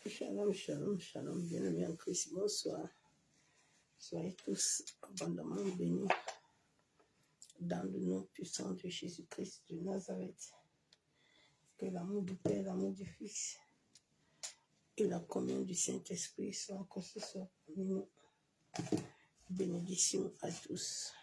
Shalom, shalom, shalom, bien-aimés en Christ, bonsoir. Soyez tous abondamment bénis dans le nom puissant de Jésus-Christ de Nazareth. Que l'amour du Père, l'amour du Fils et la communion du Saint-Esprit soient encore ce soir parmi nous. Bénédiction à tous.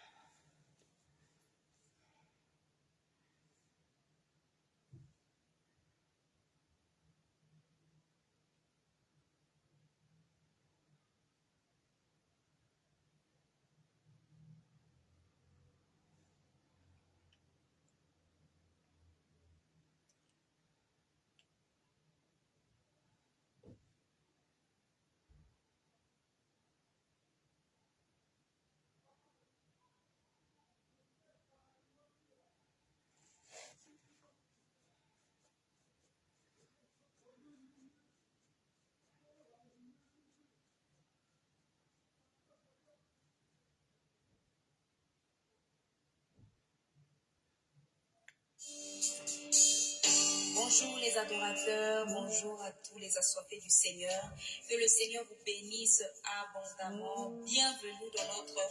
Bonjour les adorateurs, bonjour à tous les assoiffés du Seigneur. Que le Seigneur vous bénisse abondamment. Bienvenue dans notre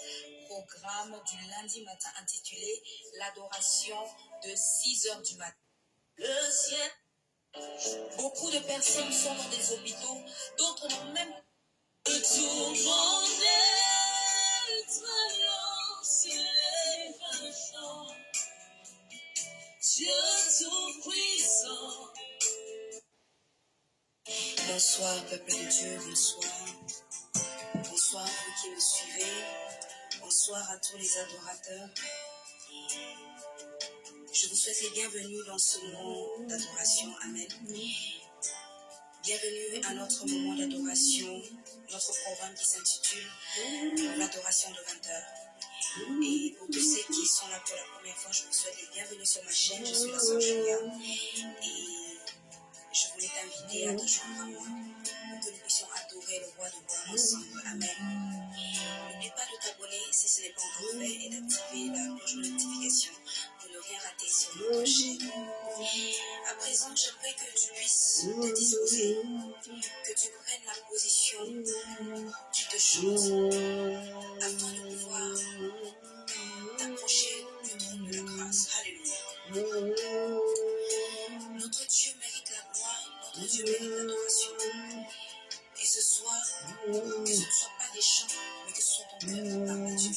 programme du lundi matin intitulé l'adoration de 6 heures du matin. Le ciel. Beaucoup de personnes sont dans des hôpitaux, d'autres n'ont même pas. Tout le monde est lancé les chants. Dieu tout-puissant. Bonsoir, peuple de Dieu, bonsoir. Bonsoir, vous qui me suivez. Bonsoir à tous les adorateurs. Je vous souhaite les bienvenus dans ce moment d'adoration. Amen. Bienvenue à notre moment d'adoration, notre programme qui s'intitule l'adoration de 20h. Et pour tous ceux qui sont là pour la première fois, je vous souhaite les bienvenus sur ma chaîne. Je suis la sœur Julia. Et je voulais t'inviter à te joindre à moi pour que nous puissions adorer le roi de rois ensemble. Amen. N'oublie pas de t'abonner si ce n'est pas encore fait et d'activer la cloche de notification pour ne rien rater sur notre chaîne. À présent, j'aimerais que tu puisses te disposer, que tu prennes la position du te chante afin de pouvoir t'approcher du trône de la grâce. Alléluia. Notre Dieu mérite la gloire, notre Dieu mérite l'adoration. Et ce soir, que ce ne soit pas des chants, mais que ce soit ton cœur qui parle à Dieu.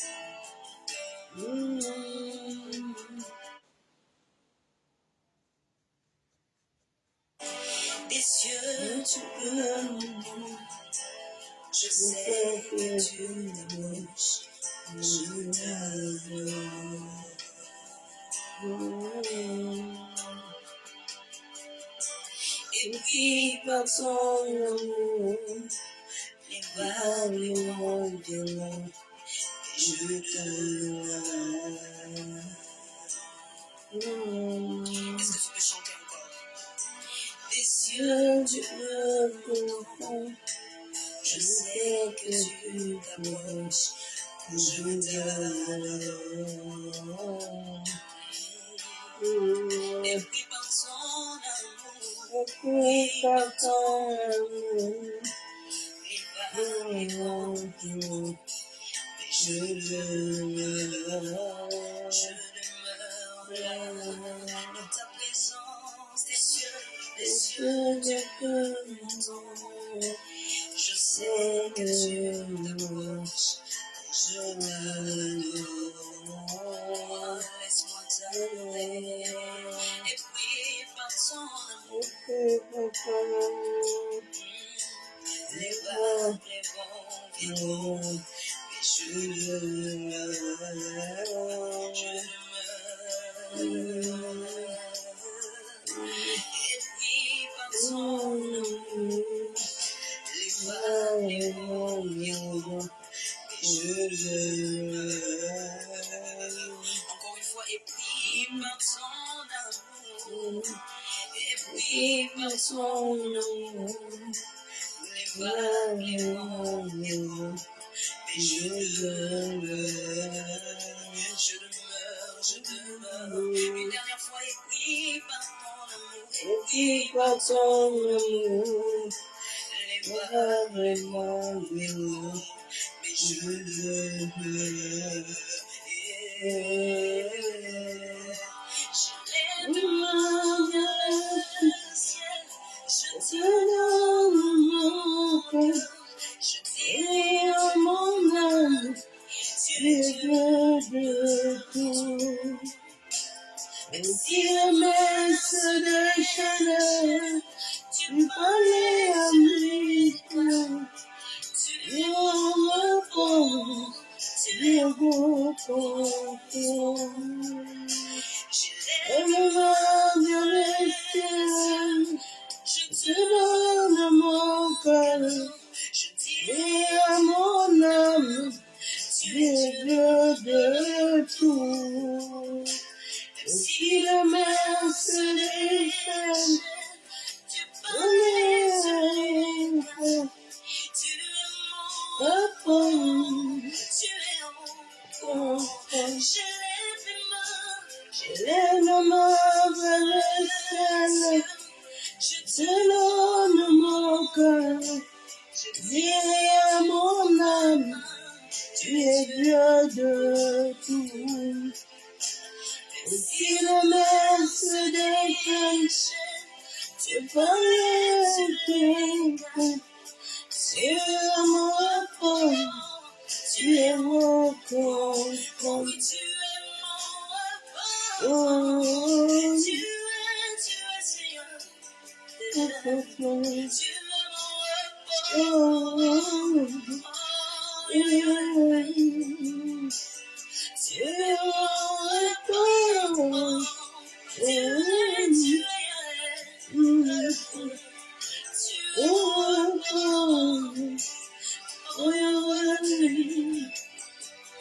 Des cieux, tu peux m'entendre. Je sais que tu t'approches. Je t'adore. Et puis par ton amour, les vagues vont violents. Et je te loue. Est-ce que tu peux chanter encore? Des cieux, tu me comprends. Je sais que tu t'approches. Je t'adore. Et puis par ton amour, les vagues vont violents. Je demeure dans ta présence, des cieux, Dieu que m'entends. Je sais que tu t'approches, je t'adore. Laisse-moi t'adorer, et puis par ton amour, les vagues viendront. Je demeure. Et puis par ton amour, les vagues viendront. Je demeure. Encore une fois, et puis par ton amour, et puis par ton amour, les vagues viendront. Je demeure. Une dernière fois, et puis par ton amour, et puis par ton amour, vraiment béni. Mais je veux. Je lève le ciel, je te donne mon cœur, je dis à mon âme, tu es Dieu de tout. Même si la mer se déchaîne, tu parlais à mes cœurs, tu es mon repos, tu es mon confort. Je lève vers le ciel, je te donne mon cœur, je dis à mon âme, tu es Dieu de tout. Et si la mer se déchaîne, tu parlais à mes cœurs, tu es mon repos, tu es mon confort. Je lève ma main vers le ciel, je te donne mon cœur, je dis à mon âme, tu es Dieu de tout. Et si la mer se déchaîne, tu parlais à mes cœurs, tu es mon repos, tu es mon confort. Oh, tu es Seigneur. Tu es mon repos. Oh, tu es mon repos. Tu es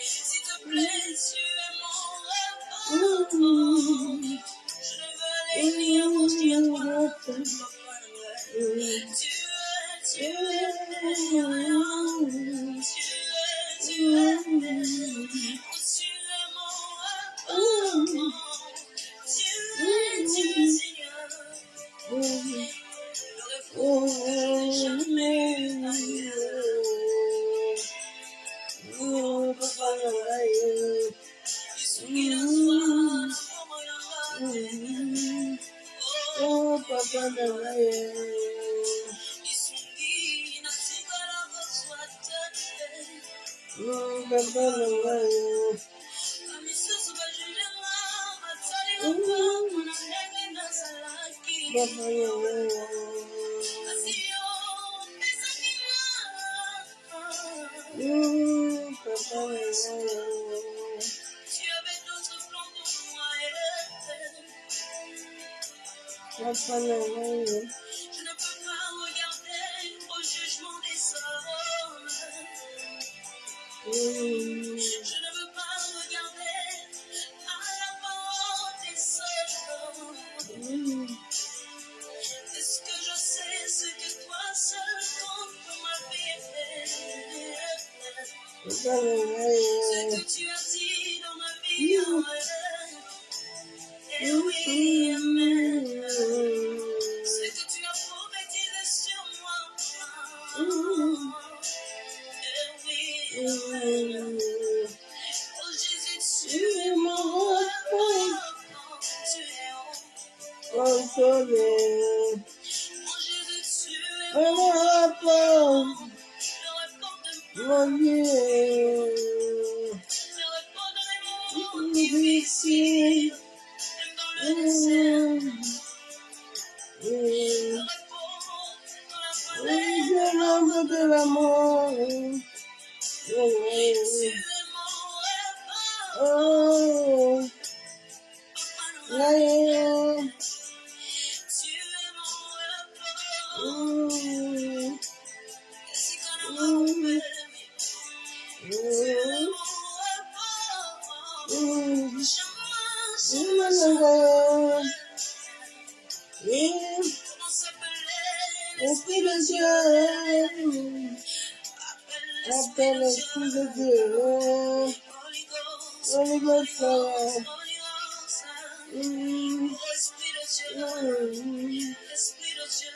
s'il te plaît, tu es mon repos. Je ne veux aller ni à gauche ni à droite. Tu es mon repos. Tu es mon repos. Tu es Seigneur. Le repos n'est jamais ailleurs. Oh, papa, oh, papa, tu avais d'autres plans pour moi. Je ne peux pas regarder au jugement des hommes. Je ne veux pas regarder à la parole des hommes. Est-ce que je sais ce que toi seul comptes pour ma vie? Ce que tu as dit dans ma vie, et oui, amen. Ce que tu as prophétisé sur moi, et oui, amen. Oh Jésus, tu es mon repos, tu es mon soleil. Oh Jésus, tu es mon repos, mon Dieu. Le repos dans les moments difficiles, même dans le désert. Le repos dans la vallée de la mort. Tu es mon repos. Oh, tu es mon repos. Si qu'on a tu es mon repos. Comment s'appelait l'Esprit de Dieu? Appelle l'Esprit de Dieu. Holy Ghost, Esprit de Dieu, Esprit de Dieu,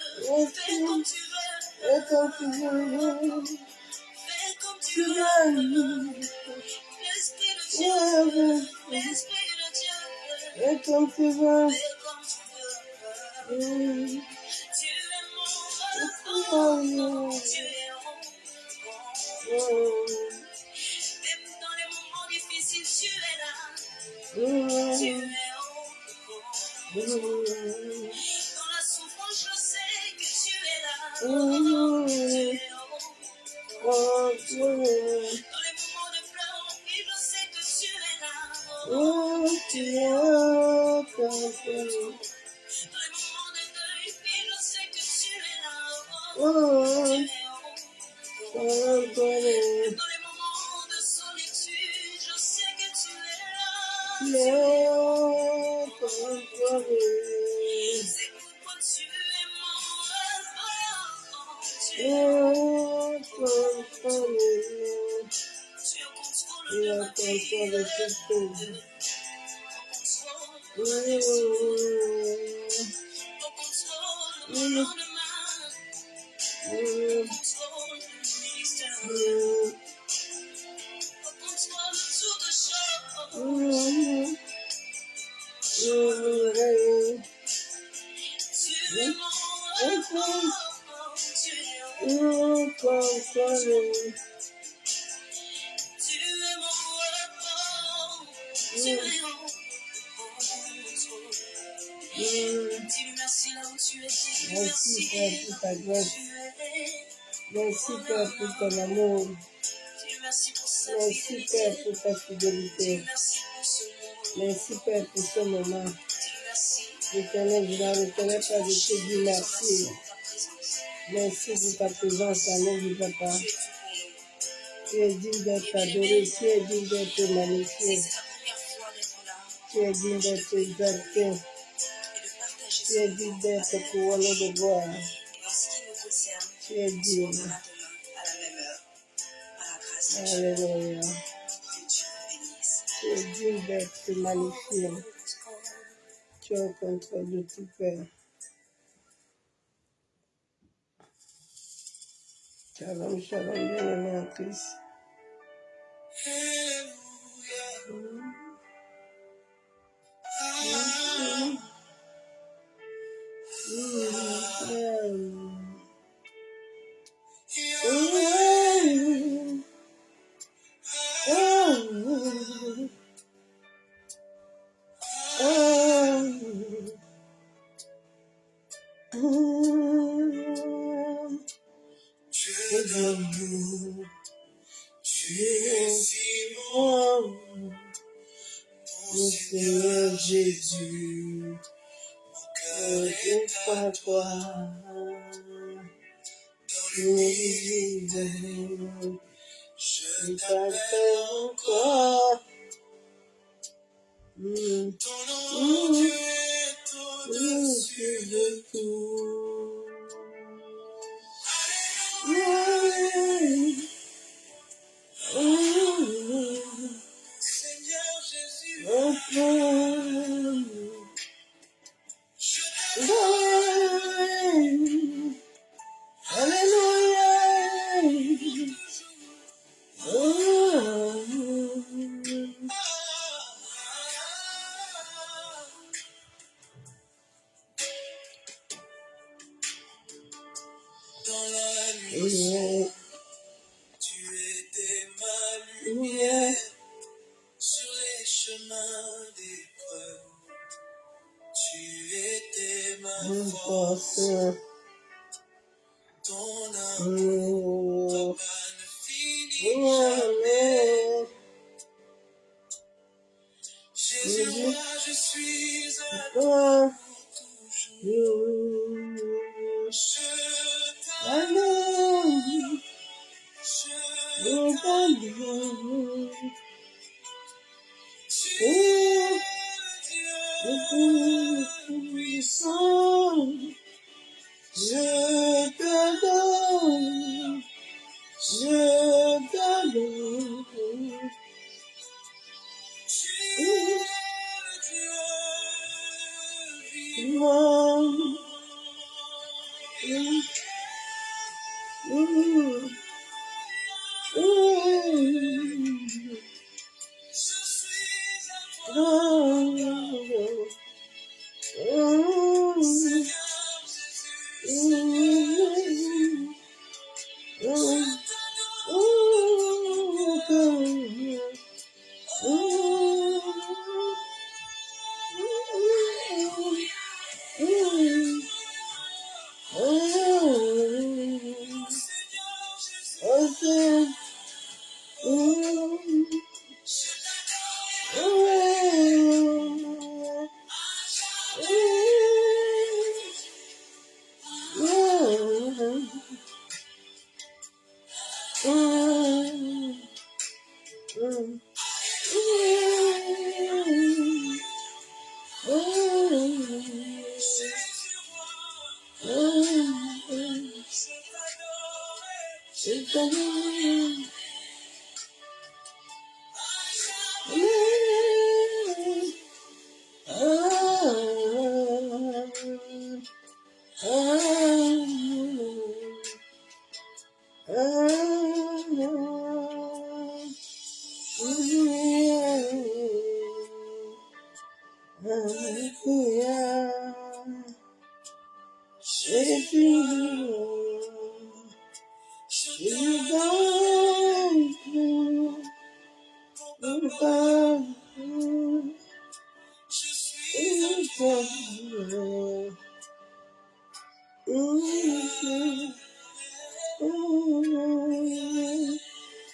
fais comme tu veux, Et comme tu veux, Fais comme tu tu veux. veux. L'Esprit de Dieu, l'Esprit de Dieu. Et comme tu veux, Fais comme tu veux. tu Tu es mon veux. enfant, tu es mon. Même dans les moments difficiles, tu es là. Tu es dans la souffrance, je sais que tu es là. Tu es dans les moments de pleurs, oui, je sais que tu es là. Tu es dans les moments de deuil, oui, je sais que tu es là. Tu es dans les moments de solitude, je sais que tu es là. C'est pourquoi tu es mon enfant. Tu es tu contrôles de ma vie. Au contrôle de au contrôle de mon lendemain. Au contrôle de mon ministère. Au contrôle de toutes choses. Tu es mon enfant. Tu es mon enfant. Tu es mon repos, tu es mon dis merci là où tu es, dis Merci Père pour ta grâce. tu es. Merci Père pour ton amour. Dis merci pour sa Merci Père fidélité. pour ta Dis fidélité. merci pour ce monde. Merci Père pour ce moment. Dis merci Éternel, je n'arrêterai pas de te dire merci. pour ta présence. Merci pour ta présence à nous, Papa. Tu es tout pour nous. Tu es digne d'être adoré, tu es digne d'être magnifié, C'est la première fois d'être là tu es digne d'être exalté, et de partager tu es ce digne moment. d'être couronné de gloire, Et en ce qui nous concerne, tu es on se digne. reverra demain à la même heure. À la grâce de Dieu. Alléluia. Que Dieu vous bénisse. Tu es digne d'être magnifié, tu es au contrôle de tout Père. Shalom, shalom, bien-aimé en Christ. Tu es si bon, mon Seigneur Jésus, mon cœur est à toi. Je t'appelle encore. Ton nom, Dieu, est au-dessus de tout. Seigneur Jésus, je t'appelle. Alléluia. Dans la nuit, tu étais ma lumière. Sur les chemins d'épreuve, tu étais ma force. Ton amour, papa, ne finit jamais. Jésus, moi, je suis à toi toujours. Je t'adore, je t'adore. Tu es Dieu puissant. Je t'adore, je t'adore. Tu es Dieu vivant.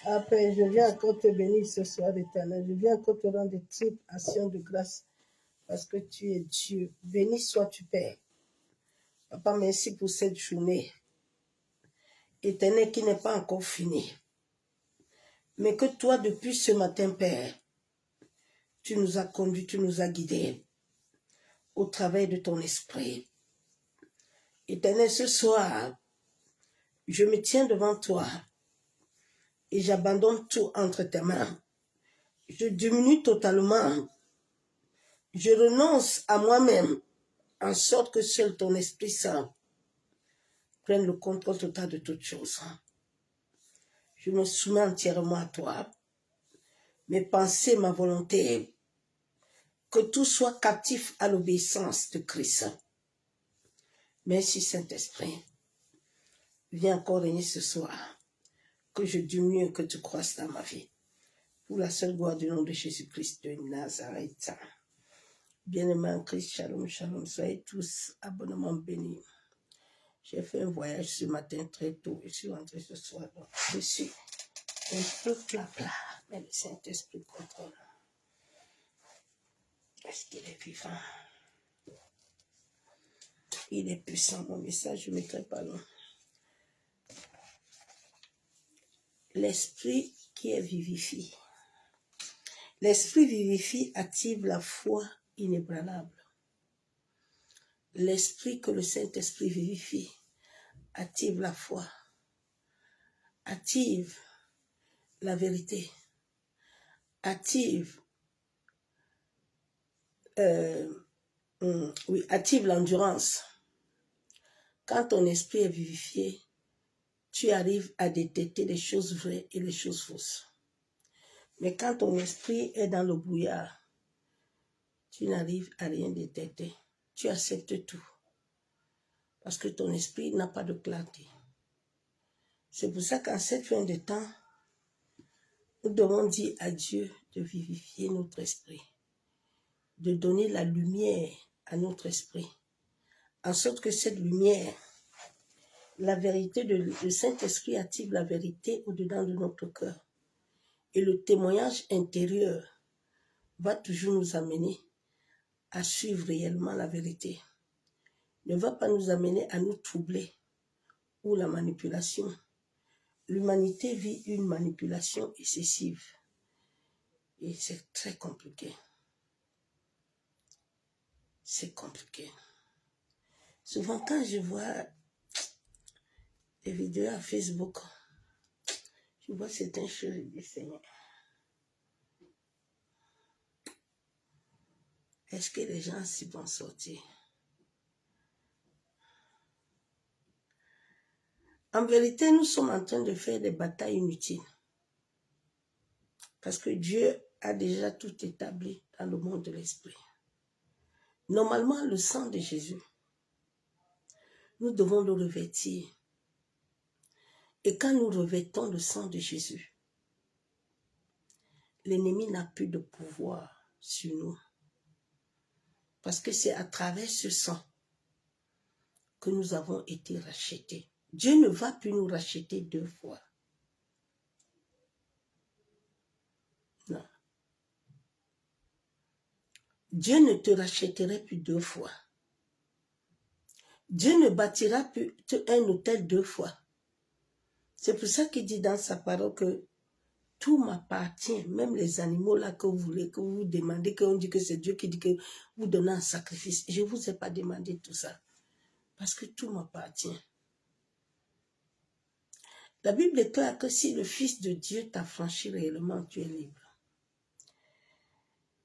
Après, je viens encore te bénir ce soir, Éternel. Je viens encore te rendre des triples actions de grâce parce que tu es Dieu. Béni sois-tu, Père. Papa, merci pour cette journée. Éternel, qui n'est pas encore finie. Mais que toi, depuis ce matin, Père, tu nous as conduits, tu nous as guidés au travers de ton esprit. Éternel, ce soir, je me tiens devant toi et j'abandonne tout entre tes mains. Je diminue totalement. Je renonce à moi-même en sorte que seul ton Esprit Saint prenne le contrôle total de toutes choses. Je me soumets entièrement à toi. Mes pensées, ma volonté, que tout soit captif à l'obéissance de Christ. Merci Saint-Esprit. Viens encore régner ce soir. Que je diminue et que tu croisses dans ma vie. Pour la seule gloire du nom de Jésus-Christ de Nazareth. Bien-aimés en Christ, shalom, shalom. Soyez tous abonnément bénis. J'ai fait un voyage ce matin très tôt. Je suis rentré ce soir. Donc je suis un peu plat, mais le Saint-Esprit contrôle. Est-ce qu'il est vivant? Il est puissant. Mon message, je ne mettrai pas long. L'Esprit qui est vivifie. L'Esprit vivifie active la foi inébranlable. L'Esprit que le Saint-Esprit vivifie active la foi, active la vérité, active active l'endurance. Quand ton esprit est vivifié, tu arrives à détecter les choses vraies et les choses fausses. Mais quand ton esprit est dans le brouillard, tu n'arrives à rien détecter. Tu acceptes tout. Parce que ton esprit n'a pas de clarté. C'est pour ça qu'en cette fin de temps, nous devons dire à Dieu de vivifier notre esprit, de donner la lumière à notre esprit, en sorte que cette lumière, la vérité, le Saint-Esprit active la vérité au-dedans de notre cœur. Et le témoignage intérieur va toujours nous amener à suivre réellement la vérité. Ne va pas nous amener à nous troubler ou la manipulation. L'humanité vit une manipulation excessive. Et c'est très compliqué. C'est compliqué. Souvent, quand je vois des vidéos à Facebook, je vois certaines choses et dis, Seigneur, est-ce que les gens s'y vont sortir? En vérité, nous sommes en train de faire des batailles inutiles. Parce que Dieu a déjà tout établi dans le monde de l'esprit. Normalement, le sang de Jésus, nous devons le revêtir. Et quand nous revêtons le sang de Jésus, l'ennemi n'a plus de pouvoir sur nous. Parce que c'est à travers ce sang que nous avons été rachetés. Dieu ne va plus nous racheter 2 fois. Non. Dieu ne te rachèterait plus 2 fois. Dieu ne bâtira plus un hôtel 2 fois. C'est pour ça qu'il dit dans sa parole que tout m'appartient, même les animaux là que vous voulez, que vous demandez, qu'on dit que c'est Dieu qui dit que vous donnez un sacrifice. Je ne vous ai pas demandé tout ça. Parce que tout m'appartient. La Bible déclare que si le Fils de Dieu t'a franchi réellement, tu es libre.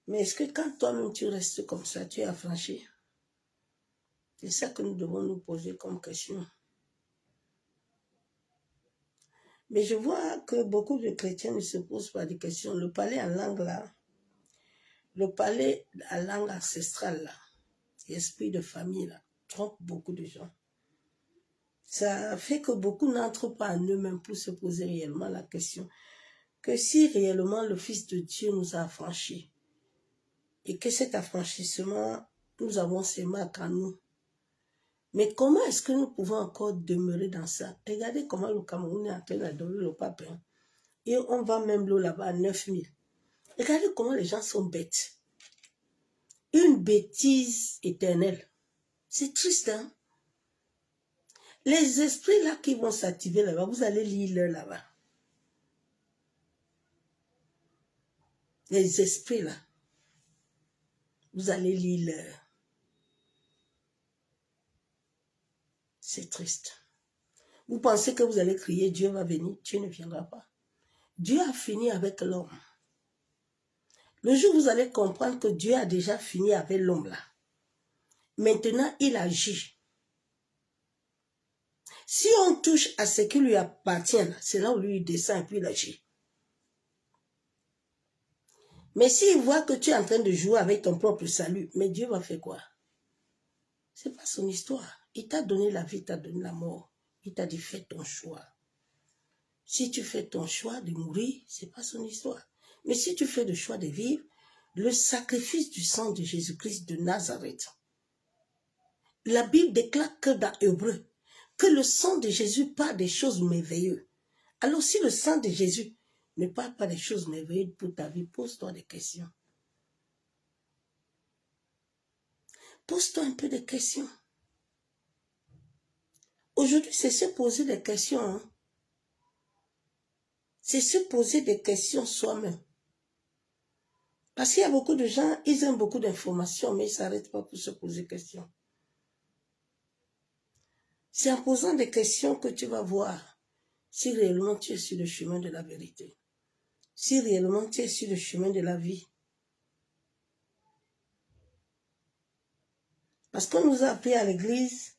Mais est-ce que quand toi-même tu restes comme ça, tu es affranchi? C'est ça que nous devons nous poser comme question. Mais je vois que beaucoup de chrétiens ne se posent pas des questions. Le parler en langue là, le parler en langue ancestrale là, l'esprit de famille là, trompe beaucoup de gens. Ça fait que beaucoup n'entrent pas en eux-mêmes pour se poser réellement la question que si réellement le Fils de Dieu nous a affranchis et que cet affranchissement, nous avons ces marques en nous. Mais comment est-ce que nous pouvons encore demeurer dans ça? Regardez comment le Cameroun est en train d'adorer le pape. Hein? Et on vend même l'eau là-bas à 9 000. Regardez comment les gens sont bêtes. Une bêtise éternelle. C'est triste, hein? Les esprits là qui vont s'activer là-bas, vous allez lire là-bas. Les esprits là, vous allez lire. C'est triste. Vous pensez que vous allez crier, Dieu va venir, Dieu ne viendra pas. Dieu a fini avec l'homme. Le jour où vous allez comprendre que Dieu a déjà fini avec l'homme là, maintenant il agit. Si on touche à ce qui lui appartient, c'est là où lui descend et puis il agit. Mais s'il voit que tu es en train de jouer avec ton propre salut, mais Dieu va faire quoi? C'est pas son histoire. Il t'a donné la vie, il t'a donné la mort. Il t'a dit, fais ton choix. Si tu fais ton choix de mourir, c'est pas son histoire. Mais si tu fais le choix de vivre, le sacrifice du sang de Jésus-Christ de Nazareth, la Bible déclare que dans Hébreu, que le sang de Jésus parle des choses merveilleuses. Alors si le sang de Jésus ne parle pas des choses merveilleuses pour ta vie, pose-toi des questions. Pose-toi un peu de questions. Aujourd'hui, c'est se poser des questions. Hein? C'est se poser des questions soi-même. Parce qu'il y a beaucoup de gens, ils aiment beaucoup d'informations, mais ils ne s'arrêtent pas pour se poser des questions. C'est en posant des questions que tu vas voir si réellement tu es sur le chemin de la vérité. Si réellement tu es sur le chemin de la vie. Parce qu'on nous a appris à l'église,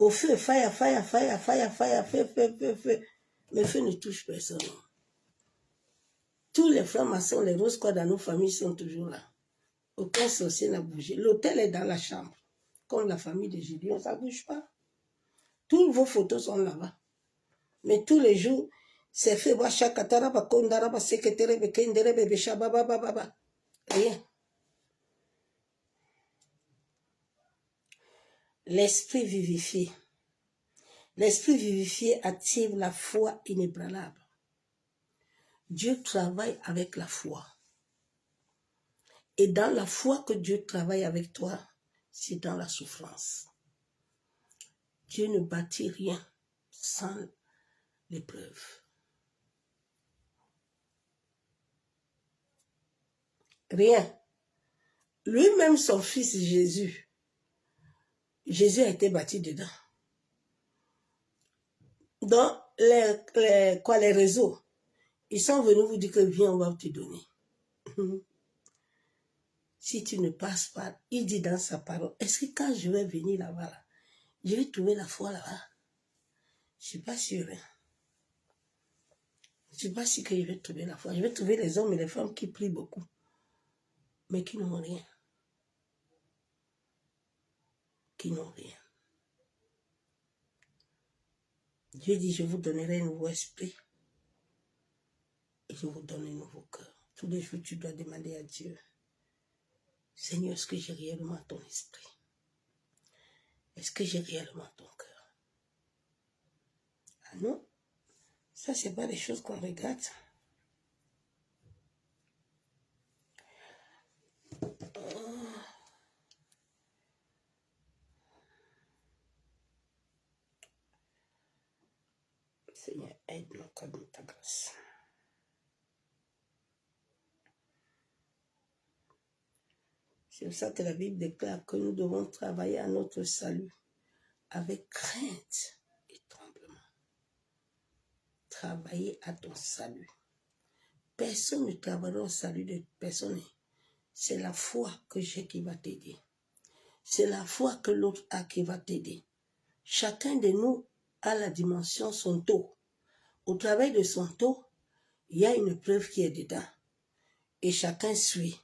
au feu, fire, fire, fire, fire, fire, feu, feu, feu, feu. Mais le feu ne touche personne. Tous les frères maçons, les roses quoi dans nos familles sont toujours là. Aucun sorcier n'a bougé. L'autel est dans la chambre. Comme la famille de Gédéon, ça ne bouge pas. Toutes vos photos sont là-bas. Mais tous les jours, c'est fait. Rien. L'esprit vivifié. L'esprit vivifié attire la foi inébranlable. Dieu travaille avec la foi. Et dans la foi que Dieu travaille avec toi, c'est dans la souffrance. Dieu ne bâtit rien sans l'épreuve. Rien. Lui-même, son fils Jésus, Jésus a été bâti dedans. Dans les réseaux, ils sont venus vous dire que viens, on va te donner. Si tu ne passes pas, il dit dans sa parole, est-ce que quand je vais venir là-bas, je vais trouver la foi là-bas? suis pas sûre. Hein. Je suis pas sûre que je vais trouver la foi. Je vais trouver les hommes et les femmes qui prient beaucoup, mais qui n'ont rien. Qui n'ont rien. Dieu dit, je vous donnerai un nouveau esprit et je vous donne un nouveau cœur. Tous les jours, tu dois demander à Dieu, Seigneur, est-ce que j'ai réellement ton esprit? Est-ce que j'ai réellement ton cœur? Ah non, ça, c'est pas des choses qu'on regarde. Seigneur, aide-nous comme ta grâce. C'est pour ça que la Bible déclare que nous devons travailler à notre salut avec crainte et tremblement. Travailler à ton salut. Personne ne travaillera au salut de personne. C'est la foi que j'ai qui va t'aider. C'est la foi que l'autre a qui va t'aider. Chacun de nous a la dimension, son taux. Au travail de son taux, il y a une preuve qui est dedans. Et chacun suit.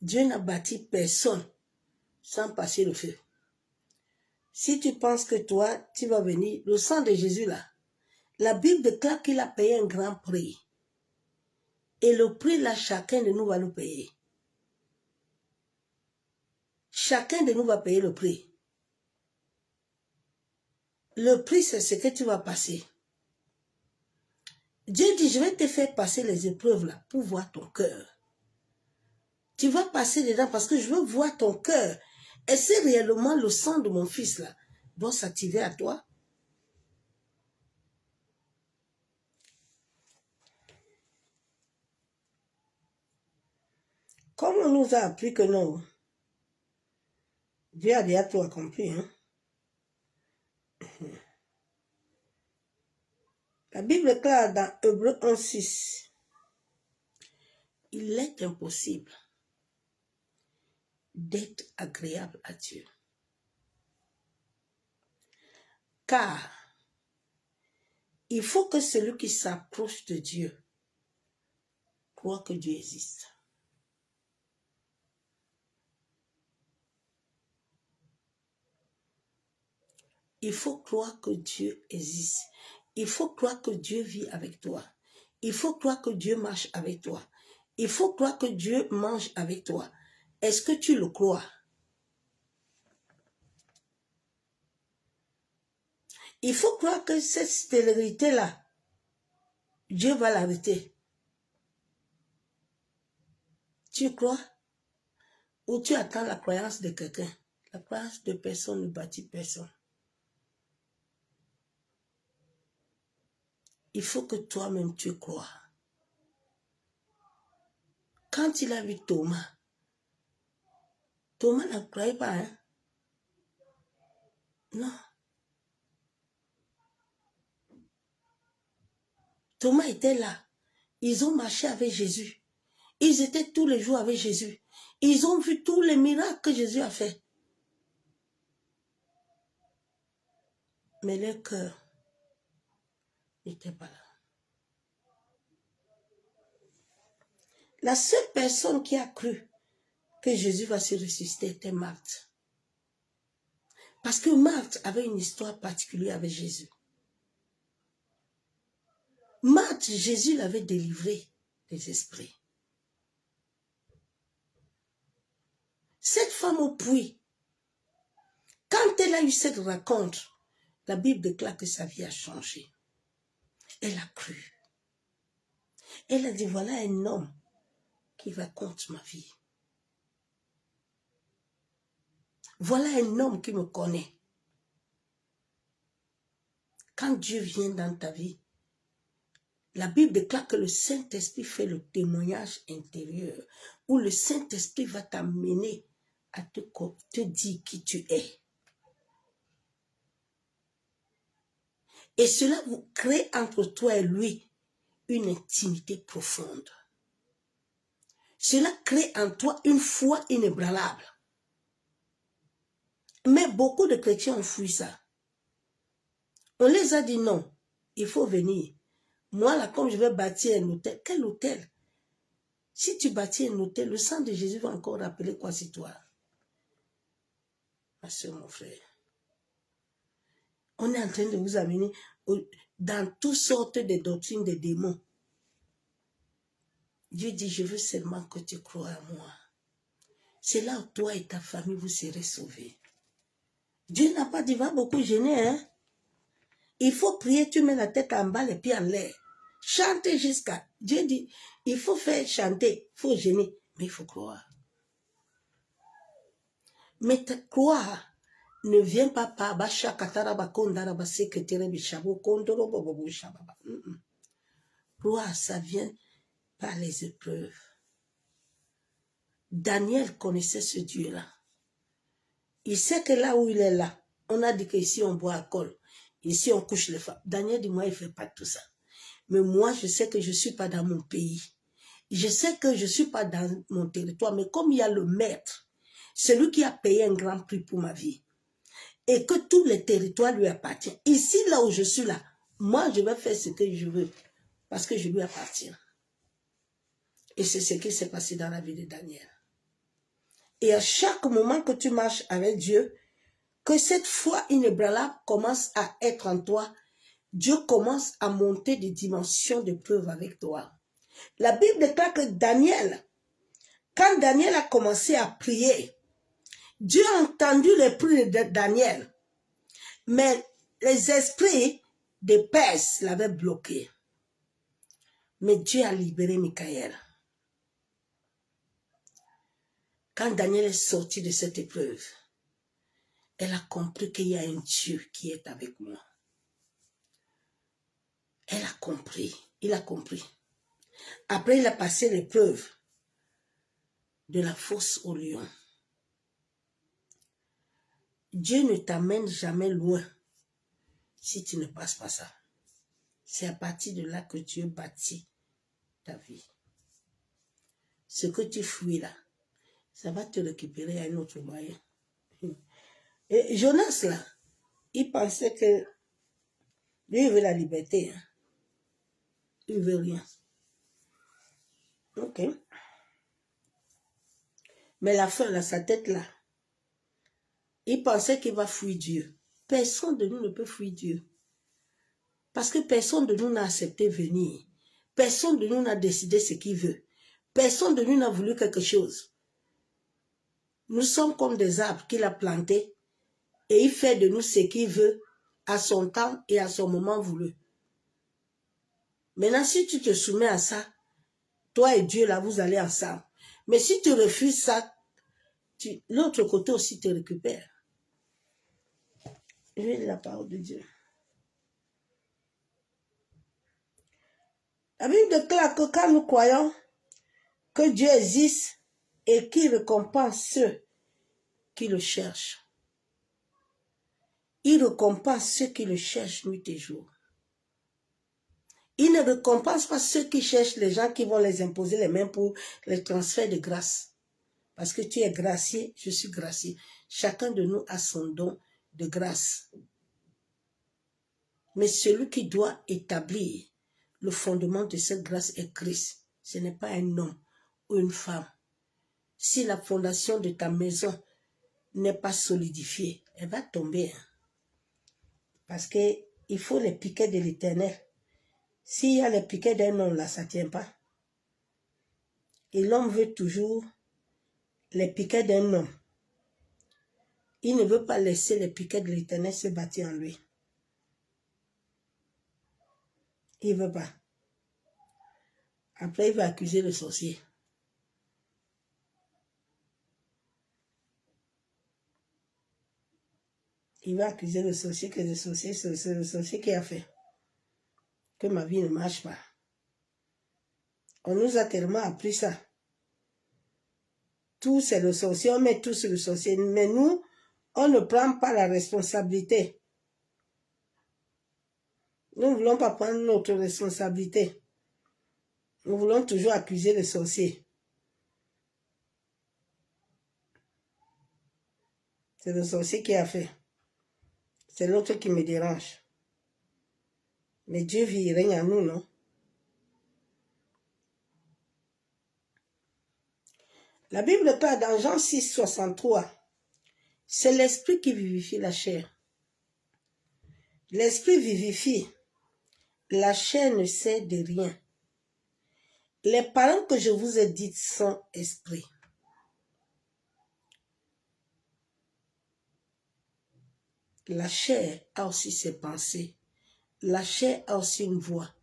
Dieu n'a bâti personne sans passer le feu. Si tu penses que toi, tu vas venir, le sang de Jésus là, la Bible déclare qu'il a payé un grand prix. Et le prix là, chacun de nous va le payer. Chacun de nous va payer le prix. Le prix, c'est ce que tu vas passer. Dieu dit, je vais te faire passer les épreuves là pour voir ton cœur. Tu vas passer dedans parce que je veux voir ton cœur. Est-ce que réellement le sang de mon fils là doit s'activer à toi? Comme on nous a appris que non, Dieu a déjà tout accompli. Hein? La Bible déclare dans Hébreux 1:6, il est impossible d'être agréable à Dieu. Car il faut que celui qui s'approche de Dieu croit que Dieu existe. Il faut croire que Dieu existe. Il faut croire que Dieu vit avec toi. Il faut croire que Dieu marche avec toi. Il faut croire que Dieu mange avec toi. Est-ce que tu le crois? Il faut croire que cette stérilité-là, Dieu va l'arrêter. Tu crois? Ou tu attends la croyance de quelqu'un? La croyance de personne ne bâtit personne. Il faut que toi-même tu crois. Quand il a vu Thomas, Thomas ne croyait pas, hein? Non. Thomas était là. Ils ont marché avec Jésus. Ils étaient tous les jours avec Jésus. Ils ont vu tous les miracles que Jésus a fait. Mais leur cœur n'était pas là. La seule personne qui a cru que Jésus va se ressusciter était Marthe. Parce que Marthe avait une histoire particulière avec Jésus. Marthe, Jésus l'avait délivré des esprits. Cette femme au puits, quand elle a eu cette rencontre, la Bible déclare que sa vie a changé. Elle a cru. Elle a dit, voilà un homme qui raconte ma vie. Voilà un homme qui me connaît. Quand Dieu vient dans ta vie, la Bible déclare que le Saint-Esprit fait le témoignage intérieur, où le Saint-Esprit va t'amener à te dire qui tu es. Et cela vous crée entre toi et lui une intimité profonde. Cela crée en toi une foi inébranlable. Mais beaucoup de chrétiens ont fui ça. On les a dit non, il faut venir. Moi, là, comme je vais bâtir un hôtel, quel hôtel? Si tu bâtis un hôtel, le sang de Jésus va encore rappeler quoi sur toi? Ma soeur, mon frère. On est en train de vous amener dans toutes sortes de doctrines des démons. Dieu dit, je veux seulement que tu crois à moi. C'est là où toi et ta famille, vous serez sauvés. Dieu n'a pas dit, va beaucoup gêner, hein? Il faut prier, tu mets la tête en bas, les pieds en l'air. Chanter jusqu'à... Dieu dit, il faut faire chanter, il faut gêner, mais il faut croire. Mais croire ne vient pas par croire, ça vient par les épreuves. Daniel connaissait ce Dieu-là. Il sait que là où il est là, on a dit qu'ici on boit alcool, ici on couche les femmes. Daniel dit, moi, il ne fait pas tout ça. Mais moi, je sais que je ne suis pas dans mon pays. Je sais que je ne suis pas dans mon territoire. Mais comme il y a le maître, celui qui a payé un grand prix pour ma vie, et que tout le territoire lui appartient. Ici, là où je suis là, moi, je vais faire ce que je veux, parce que je lui appartiens. Et c'est ce qui s'est passé dans la vie de Daniel. Et à chaque moment que tu marches avec Dieu, que cette foi inébranlable commence à être en toi, Dieu commence à monter des dimensions de preuve avec toi. La Bible déclare que Daniel, quand Daniel a commencé à prier, Dieu a entendu les prières de Daniel, mais les esprits de Perse l'avaient bloqué. Mais Dieu a libéré Michaël. Quand Daniel est sorti de cette épreuve, elle a compris qu'il y a un Dieu qui est avec moi. Elle a compris, il a compris. Après, il a passé l'épreuve de la fosse au lion. Dieu ne t'amène jamais loin si tu ne passes pas ça. C'est à partir de là que Dieu bâtit ta vie. Ce que tu fuis là, ça va te récupérer à un autre moyen. Et Jonas là, il pensait que lui, il veut la liberté. Hein. Il ne veut rien. Ok. Mais la fin, là, sa tête là, il pensait qu'il va fuir Dieu. Personne de nous ne peut fuir Dieu. Parce que personne de nous n'a accepté venir. Personne de nous n'a décidé ce qu'il veut. Personne de nous n'a voulu quelque chose. Nous sommes comme des arbres qu'il a plantés et il fait de nous ce qu'il veut à son temps et à son moment voulu. Maintenant, si tu te soumets à ça, toi et Dieu, là, vous allez ensemble. Mais si tu refuses ça, l'autre côté aussi te récupère. Je vais lire la parole de Dieu. La Bible déclare que quand nous croyons que Dieu existe et qu'il récompense ceux qui le cherchent, il récompense ceux qui le cherchent nuit et jour. Il ne récompense pas ceux qui cherchent les gens qui vont les imposer les mains pour les transferts de grâce. Parce que tu es gracié, je suis gracié. Chacun de nous a son don de grâce. Mais celui qui doit établir le fondement de cette grâce est Christ. Ce n'est pas un homme ou une femme. Si la fondation de ta maison n'est pas solidifiée, elle va tomber. Parce qu'il faut les piquets de l'Éternel. S'il y a les piquets d'un homme là, ça ne tient pas. Et l'homme veut toujours les piquets d'un homme. Il ne veut pas laisser les piquets de l'Éternel se bâtir en lui. Il ne veut pas. Après, il va accuser le sorcier. Il va accuser le sorcier que le sorcier, c'est le sorcier qui a fait. Que ma vie ne marche pas. On nous a tellement appris ça. Tout c'est le sorcier, on met tout sur le sorcier. Mais nous, on ne prend pas la responsabilité. Nous ne voulons pas prendre notre responsabilité. Nous voulons toujours accuser le sorcier. C'est le sorcier qui a fait. C'est l'autre qui me dérange. Mais Dieu vit, il règne en nous, non? La Bible parle dans Jean 6, 63. C'est l'esprit qui vivifie la chair. L'esprit vivifie. La chair ne sait de rien. Les paroles que je vous ai dites sont esprit. La chair a aussi ses pensées. La chair a aussi une voix.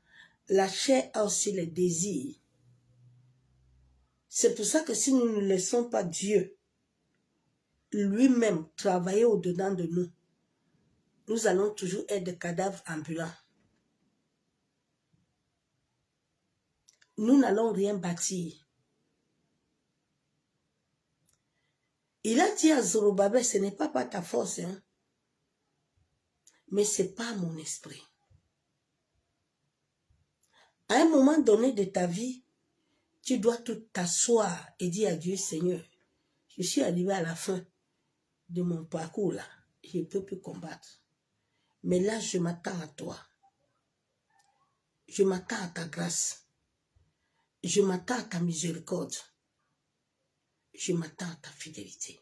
La chair a aussi les désirs. C'est pour ça que si nous ne laissons pas Dieu lui-même travailler au-dedans de nous, nous allons toujours être des cadavres ambulants. Nous n'allons rien bâtir. Il a dit à Zorobabel, ce n'est pas par ta force, hein, mais c'est pas mon esprit. À un moment donné de ta vie, tu dois tout t'asseoir et dire à Dieu, Seigneur, je suis arrivé à la fin de mon parcours là, je ne peux plus combattre. Mais là, je m'attends à toi. Je m'attends à ta grâce. Je m'attends à ta miséricorde. Je m'attends à ta fidélité.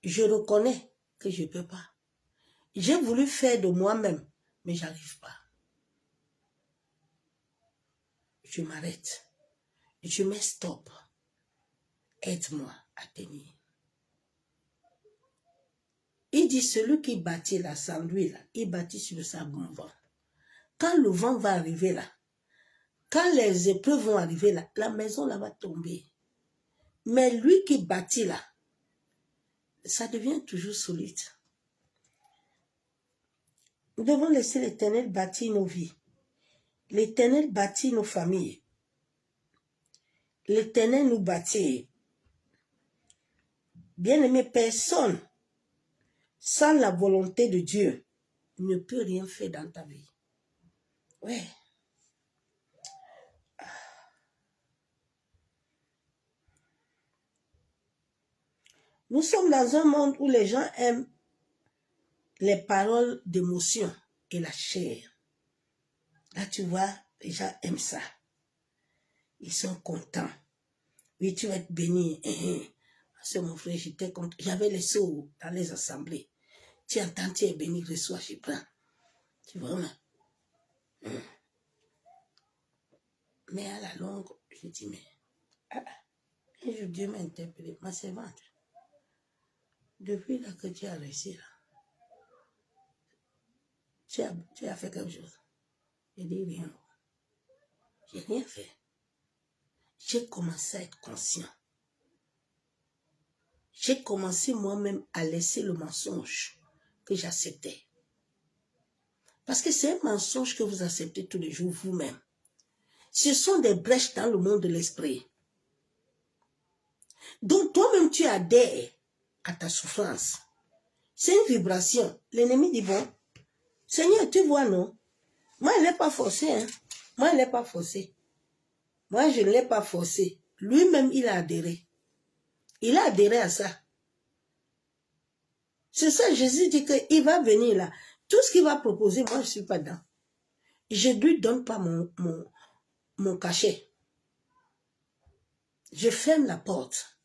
Je reconnais que je ne peux pas. J'ai voulu faire de moi-même, mais je n'arrive pas. Je m'arrête. Je mets stop. Aide-moi à tenir. Il dit, celui qui bâtit là, sans lui, là, il bâtit sur le sable mouvant. Quand le vent va arriver là, quand les épreuves vont arriver là, la maison là va tomber. Mais lui qui bâtit là, ça devient toujours solide. Nous devons laisser l'Éternel bâtir nos vies. L'Éternel bâtit nos familles. L'Éternel nous bâtit. Bien-aimé, personne, sans la volonté de Dieu, ne peut rien faire dans ta vie. Ouais. Nous sommes dans un monde où les gens aiment les paroles d'émotion et la chair. Là, tu vois, les gens aiment ça. Ils sont contents. Oui, tu vas être béni. C'est mon frère, j'étais content. J'avais les sceaux dans les assemblées. Tu entends, tu es béni, reçois, je prends. Tu vois, mais à la longue, je dis, mais un jour, Dieu m'a interpellé, ma servante. Depuis là que tu as réussi, là, tu as fait quelque chose. Je dis rien. J'ai rien fait. J'ai commencé à être conscient. J'ai commencé moi-même à laisser le mensonge que j'acceptais. Parce que c'est un mensonge que vous acceptez tous les jours vous-même. Ce sont des brèches dans le monde de l'esprit. Donc toi-même tu adhères à ta souffrance. C'est une vibration. L'ennemi dit, bon, Seigneur, tu vois, non? Moi, il n'est pas forcé. Hein? Moi, il n'est pas forcé. Moi, je ne l'ai pas forcé. Lui-même, il a adhéré. Il a adhéré à ça. C'est ça, Jésus dit qu'il va venir là. Tout ce qu'il va proposer, moi, je ne suis pas dedans. Je ne lui donne pas mon cachet. Je ferme la porte.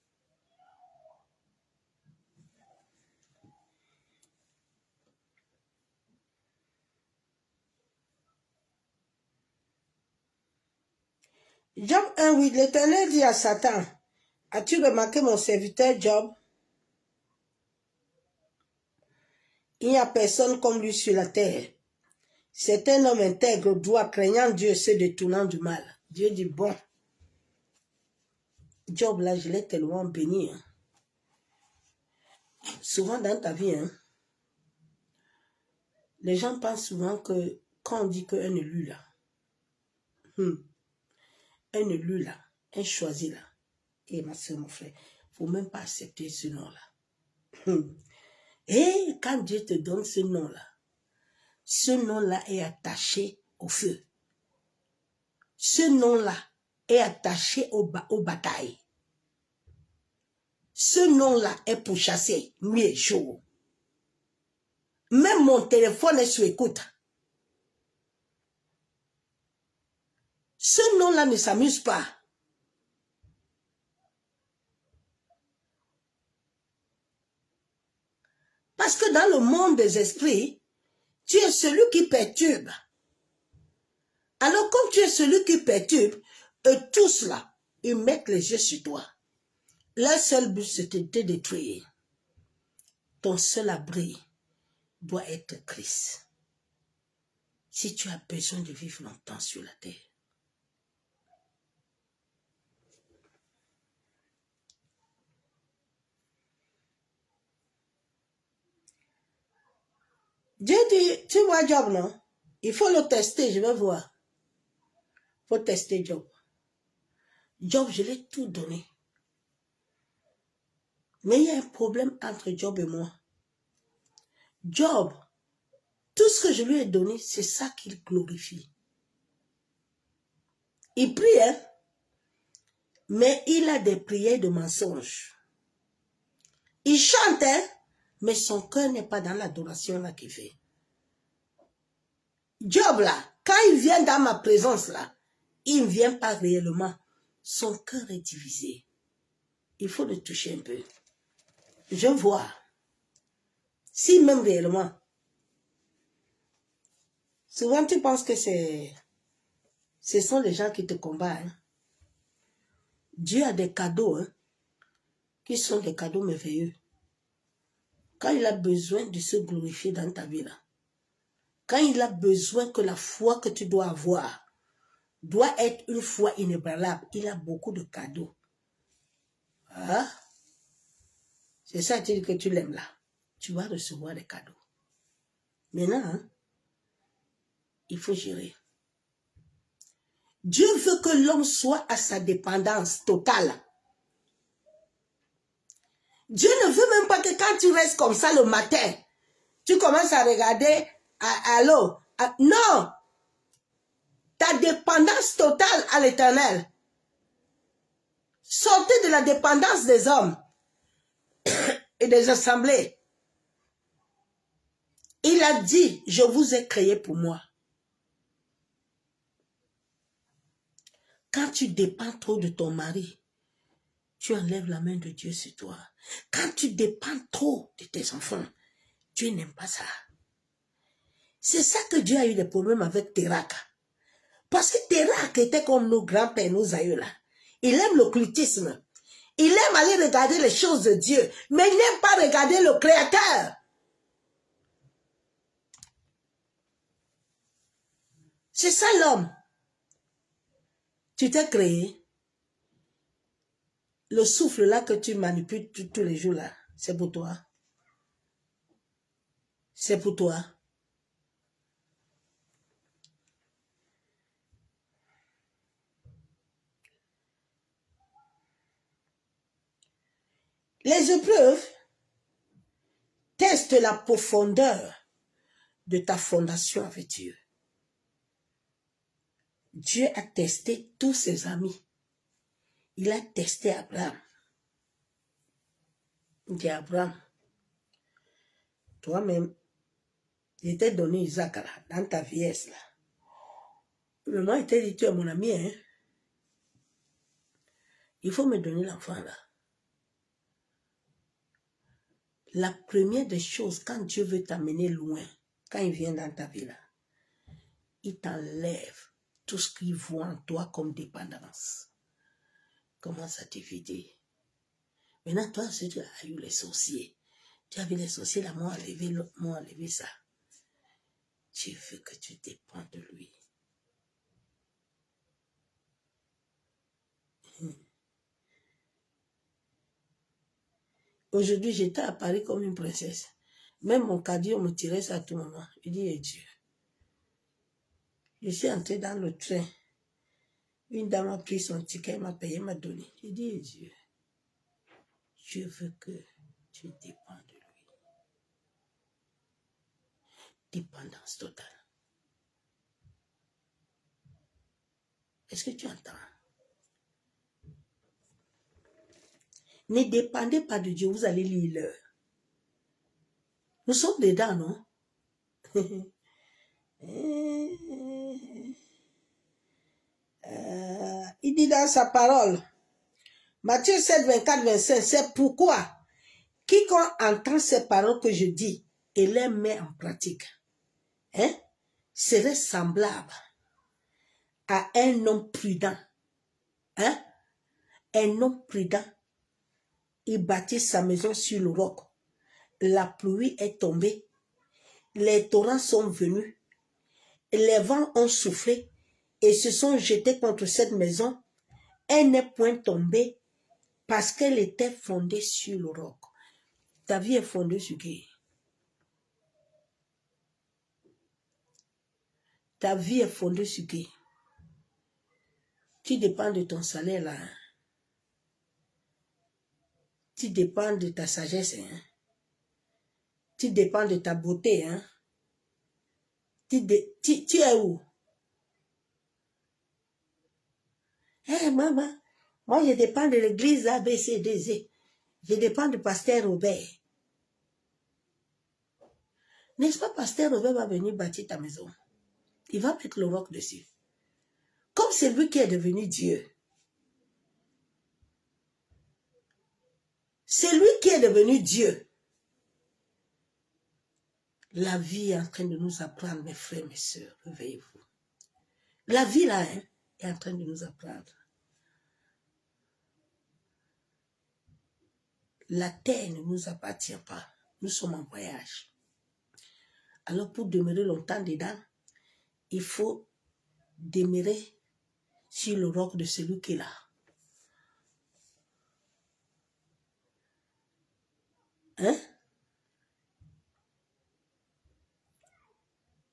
Job 1, oui, l'Éternel dit à Satan, as-tu remarqué mon serviteur Job? Il n'y a personne comme lui sur la terre. C'est un homme intègre, droit, craignant Dieu, se détournant du mal. Dieu dit, bon, Job, là, je l'ai tellement béni. Hein. Souvent dans ta vie, hein, les gens pensent souvent que quand on dit qu'un élu là, un élu là, un choisi là, et ma soeur, mon frère, il ne faut même pas accepter ce nom-là. Et quand Dieu te donne ce nom-là est attaché au feu. Ce nom-là est attaché aux batailles. Ce nom-là est pour chasser nuit et jour. Même mon téléphone est sur écoute. Ce nom-là ne s'amuse pas. Parce que dans le monde des esprits, tu es celui qui perturbe. Alors comme tu es celui qui perturbe, eux tous là, ils mettent les yeux sur toi. Leur seul but, c'est de te détruire. Ton seul abri doit être Christ. Si tu as besoin de vivre longtemps sur la terre. Dieu dit, tu vois Job, non? Il faut le tester, je vais voir. Il faut tester Job. Job, je l'ai tout donné. Mais il y a un problème entre Job et moi. Job, tout ce que je lui ai donné, c'est ça qu'il glorifie. Il prie, hein? Mais il a des prières de mensonges. Il chante, hein? Mais son cœur n'est pas dans l'adoration là qu'il fait. Job là, quand il vient dans ma présence là, il ne vient pas réellement. Son cœur est divisé. Il faut le toucher un peu. Je vois. Si même réellement. Souvent tu penses que ce sont les gens qui te combattent. Hein? Dieu a des cadeaux, hein, qui sont des cadeaux merveilleux. Quand il a besoin de se glorifier dans ta vie là, quand il a besoin que la foi que tu dois avoir doit être une foi inébranlable, il a beaucoup de cadeaux. Ah, c'est ça tu dis que tu l'aimes là. Tu vas recevoir des cadeaux. Maintenant, hein, il faut gérer. Dieu veut que l'homme soit à sa dépendance totale. Dieu ne veut même pas que quand tu restes comme ça le matin, tu commences à regarder à l'eau. Non! Ta dépendance totale à l'Éternel. Sortez de la dépendance des hommes et des assemblées. Il a dit, je vous ai créé pour moi. Quand tu dépends trop de ton mari, tu enlèves la main de Dieu sur toi. Quand tu dépends trop de tes enfants, Dieu n'aime pas ça. C'est ça que Dieu a eu des problèmes avec Térak. Parce que Térak était comme nos grands-pères, nos aïeux là. Il aime l'occultisme. Il aime aller regarder les choses de Dieu, mais il n'aime pas regarder le Créateur. C'est ça l'homme. Tu t'es créé. Le souffle là que tu manipules tous les jours là, c'est pour toi. C'est pour toi. Les épreuves testent la profondeur de ta fondation avec Dieu. Dieu a testé tous ses amis. Il a testé Abraham. Il dit Abraham, toi-même, il t'a donné Isaac là, dans ta vieillesse là. Le moment il t'a dit, tu es mon ami, hein. Il faut me donner l'enfant là. La première des choses, quand Dieu veut t'amener loin, quand il vient dans ta vie là, il t'enlève tout ce qu'il voit en toi comme dépendance. Commence à te vider. Maintenant, toi, si tu as eu les sorciers, tu as vu les sorciers là, m'ont enlevé ça. Dieu veut que tu dépends de lui. Aujourd'hui, j'étais à Paris comme une princesse. Même mon caddie, on me tirait ça à tout moment. Je dis, eh Dieu. Je suis entrée dans le train. Une dame a pris son ticket, m'a payé, m'a donné. Je dis, eh Dieu. Dieu veut que tu dépends de lui. Dépendance totale. Est-ce que tu entends? Ne dépendez pas de Dieu, vous allez lire l'heure. Nous sommes dedans, non? Il dit dans sa parole, Matthieu 7, 24, 25, c'est pourquoi quiconque entend ces paroles que je dis et les met en pratique, serait semblable à un homme prudent. Un homme prudent, il bâtit sa maison sur le roc. La pluie est tombée, les torrents sont venus, les vents ont soufflé et se sont jetés contre cette maison. Elle n'est point tombée parce qu'elle était fondée sur le roc. Ta vie est fondée sur qui? Ta vie est fondée sur qui? Tu dépends de ton salaire là. Tu dépends de ta sagesse. Tu dépends de ta beauté. Tu es où? Maman, moi je dépends de l'église ABCDZ. Je dépends du pasteur Robert. N'est-ce pas, pasteur Robert va venir bâtir ta maison? Il va mettre le roc dessus. Comme c'est lui qui est devenu Dieu. C'est lui qui est devenu Dieu. La vie est en train de nous apprendre, mes frères, mes sœurs, réveillez-vous. La vie là, est en train de nous apprendre. La terre ne nous appartient pas. Nous sommes en voyage. Alors pour demeurer longtemps dedans, il faut demeurer sur le roc de celui qui est là.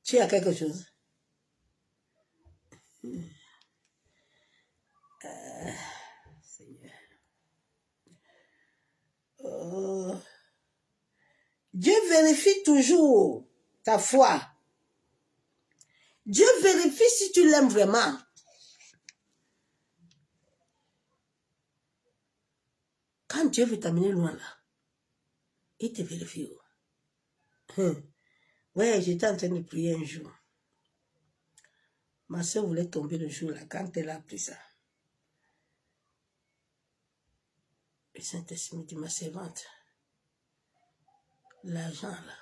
Tu as quelque chose? Seigneur. Dieu vérifie toujours ta foi. Dieu vérifie si tu l'aimes vraiment. Quand Dieu veut t'amener loin là, il te vérifie. Ouais, j'étais en train de prier un jour. Ma soeur voulait tomber le jour là, quand elle a appris ça. Le Saint-Esprit me dit, ma servante, l'argent là,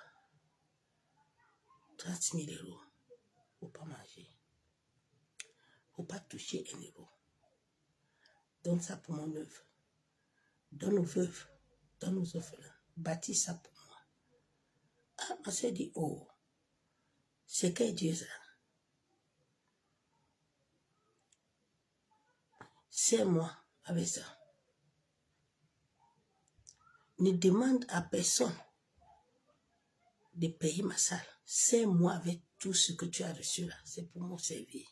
30 000 €, il ne faut pas manger. Il ne faut pas toucher 1 euro. Donne ça pour mon œuvre. Donne aux veuves, donne aux orphelins. Bâtis ça pour moi. Ah, ma soeur dit, oh, c'est que Dieu ça. C'est moi avec ça. Ne demande à personne de payer ma salle. C'est moi avec tout ce que tu as reçu là. C'est pour mon servir.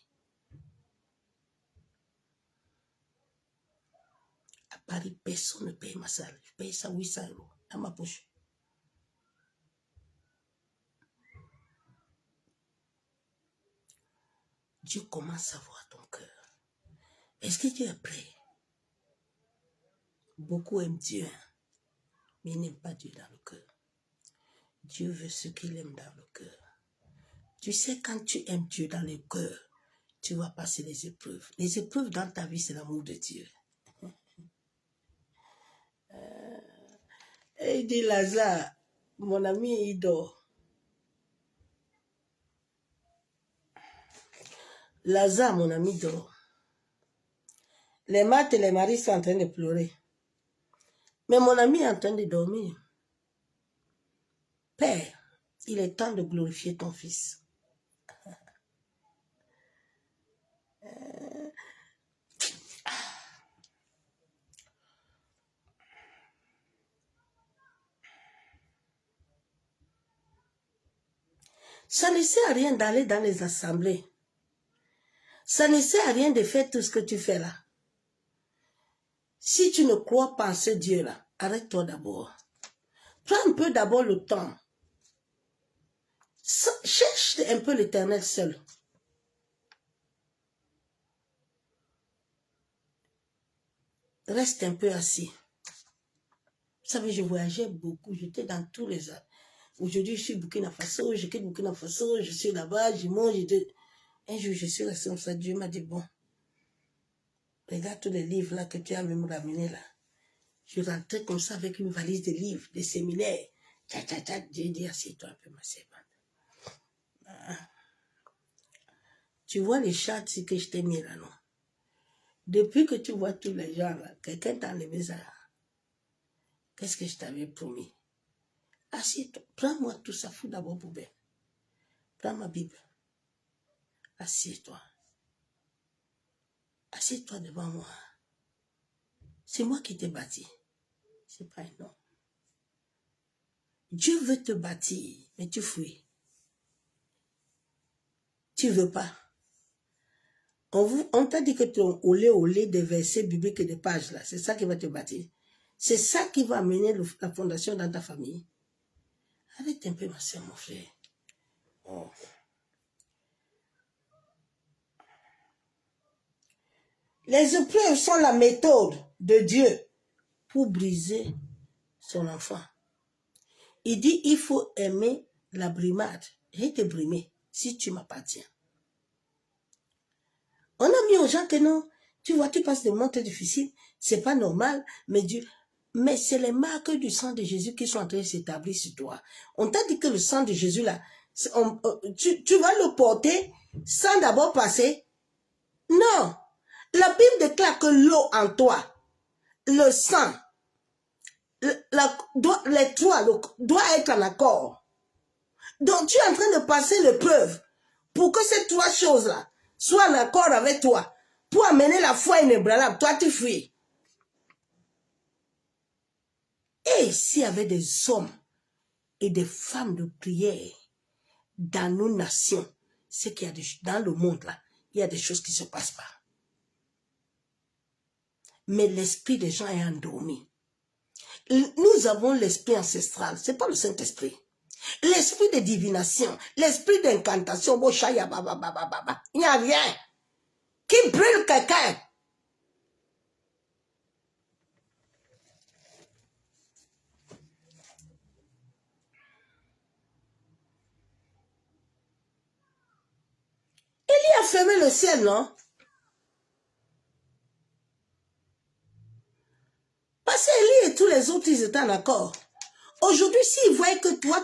À Paris, personne ne paye ma salle. Je paye ça 800 € dans ma poche. Dieu commence à voir ton cœur. Est-ce que Dieu est prêt? Beaucoup aiment Dieu, mais ils n'aiment pas Dieu dans le cœur. Dieu veut ce qu'il aime dans le cœur. Tu sais, quand tu aimes Dieu dans le cœur, tu vas passer les épreuves. Les épreuves dans ta vie, c'est l'amour de Dieu. Et il dit, Lazare, mon ami, il dort. Lazare, mon ami, dort. Les mates et les maris sont en train de pleurer. Mais mon ami est en train de dormir. Père, il est temps de glorifier ton fils. Ça ne sert à rien d'aller dans les assemblées. Ça ne sert à rien de faire tout ce que tu fais là. Si tu ne crois pas en ce Dieu-là, arrête-toi d'abord. Prends un peu d'abord le temps. Cherche un peu l'Éternel seul. Reste un peu assis. Vous savez, je voyageais beaucoup. J'étais dans tous les Aujourd'hui, je suis Burkina Faso, je quitte Burkina Faso, je suis là-bas, je mange. Un jour, je suis resté comme ça. Dieu m'a dit, bon, regarde tous les livres là que tu as même ramenés là. Je rentrais comme ça avec une valise de livres, des séminaires. Dieu dit, assieds-toi un peu, ma servante. Tu vois les chats que je t'ai mis là, non? Depuis que tu vois tous les gens là, quelqu'un t'a enlevé ça. Qu'est-ce que je t'avais promis? Assieds-toi, prends-moi tout ça, fous d'abord poubelle. Prends ma Bible. Assieds-toi. Assieds-toi devant moi. C'est moi qui t'ai bâti. C'est pas un homme. Dieu veut te bâtir, mais tu fuis. Tu veux pas. On t'a dit que ton olé des versets bibliques et des pages là, c'est ça qui va te bâtir. C'est ça qui va amener la fondation dans ta famille. Arrête un peu ma soeur, mon frère. Oh. Les épreuves sont la méthode de Dieu pour briser son enfant. Il dit, il faut aimer la brimade. Je te brimer si tu m'appartiens. On a mis aux gens que non, tu vois, tu passes des moments très difficiles, c'est pas normal, mais c'est les marques du sang de Jésus qui sont en train de s'établir sur toi. On t'a dit que le sang de Jésus là, tu vas le porter sans d'abord passer. Non, la Bible déclare que l'eau en toi, le sang, les trois doivent être en accord. Donc tu es en train de passer l'épreuve pour que ces trois choses-là soient en accord avec toi, pour amener la foi inébranlable. Toi, tu fuis. Et s'il y avait des hommes et des femmes de prière dans nos nations, c'est qu'il y a dans le monde là, il y a des choses qui ne se passent pas. Mais l'esprit des gens est endormi. Nous avons l'esprit ancestral, ce n'est pas le Saint-Esprit. L'esprit de divination, l'esprit d'incantation, il n'y a rien qui brûle quelqu'un. Il a fermé le ciel, non? Parce qu'Élie et tous les autres, ils étaient en accord. Aujourd'hui, s'ils voient que toi,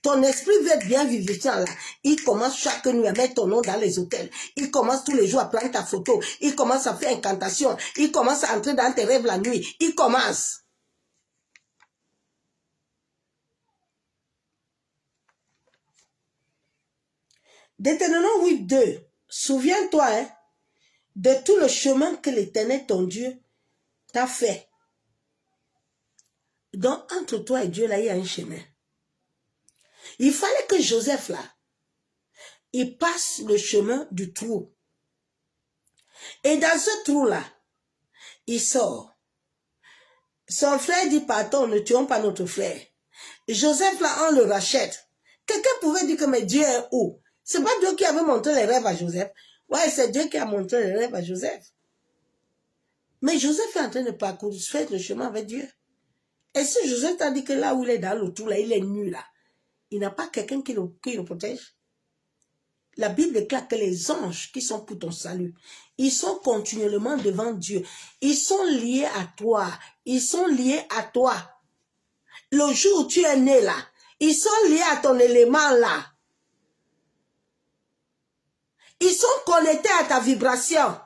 ton esprit veut être bien vivifiant là, ils commencent chaque nuit à mettre ton nom dans les hôtels. Ils commencent tous les jours à prendre ta photo. Ils commencent à faire incantation. Ils commencent à entrer dans tes rêves la nuit. Ils commencent. Deutéronome 8:2. Souviens-toi hein, de tout le chemin que l'Éternel, ton Dieu, t'a fait. Donc, entre toi et Dieu, là, il y a un chemin. Il fallait que Joseph, là, il passe le chemin du trou. Et dans ce trou-là, il sort. Son frère dit, pardon, ne tuons pas notre frère. Joseph, là, on le rachète. Quelqu'un pouvait dire que, mais Dieu est où? C'est pas Dieu qui avait montré les rêves à Joseph. Ouais, c'est Dieu qui a montré les rêves à Joseph. Mais Joseph est en train de parcourir, faire le chemin avec Dieu. Et si Joseph t'a dit que là où il est dans le trou, là, il est nu, là, il n'a pas quelqu'un qui le protège. La Bible déclare que les anges qui sont pour ton salut, ils sont continuellement devant Dieu. Ils sont liés à toi. Ils sont liés à toi. Le jour où tu es né là, ils sont liés à ton élément là. Ils sont connectés à ta vibration.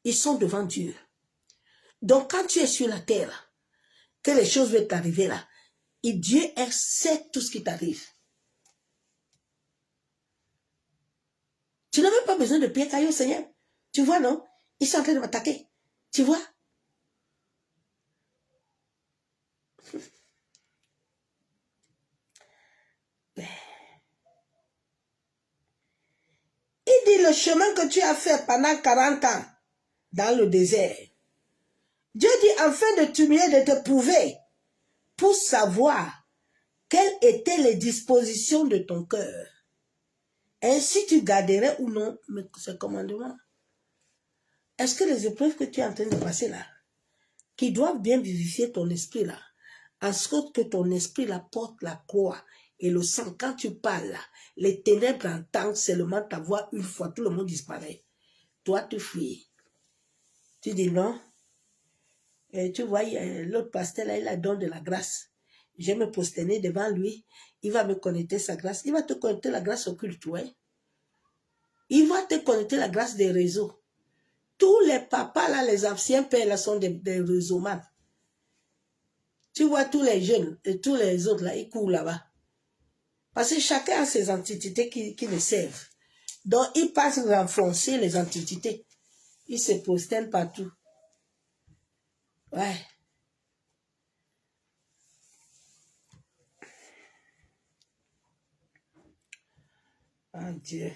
Ils sont devant Dieu. Donc quand tu es sur la terre, là, que les choses vont t'arriver là, et Dieu sait tout ce qui t'arrive. Tu n'as même pas besoin de pierre caillou, Seigneur. Tu vois, non? Ils sont en train de m'attaquer. Tu vois? Il dit le chemin que tu as fait pendant 40 ans dans le désert. Dieu dit afin de t'humilier, de te prouver pour savoir quelles étaient les dispositions de ton cœur. Ainsi tu garderais ou non ce commandement. Est-ce que les épreuves que tu es en train de passer là, qui doivent bien vivifier ton esprit là, en sorte que ton esprit là porte la croix et le sang. Quand tu parles là, les ténèbres entendent seulement ta voix une fois, tout le monde disparaît. Toi, tu fuis. Tu dis non. Et tu vois, l'autre pasteur là, il a don de la grâce. Je vais me prosterner devant lui. Il va me connecter sa grâce. Il va te connecter la grâce occulte, ouais. Il va te connecter la grâce des réseaux. Tous les papas là, les anciens pères là sont des réseaumans. Tu vois tous les jeunes et tous les autres là, ils courent là-bas. Parce que chacun a ses entités qui le servent. Donc, ils passent renforcer les entités. Ils se prosternent partout. Ouais. Oh Dieu.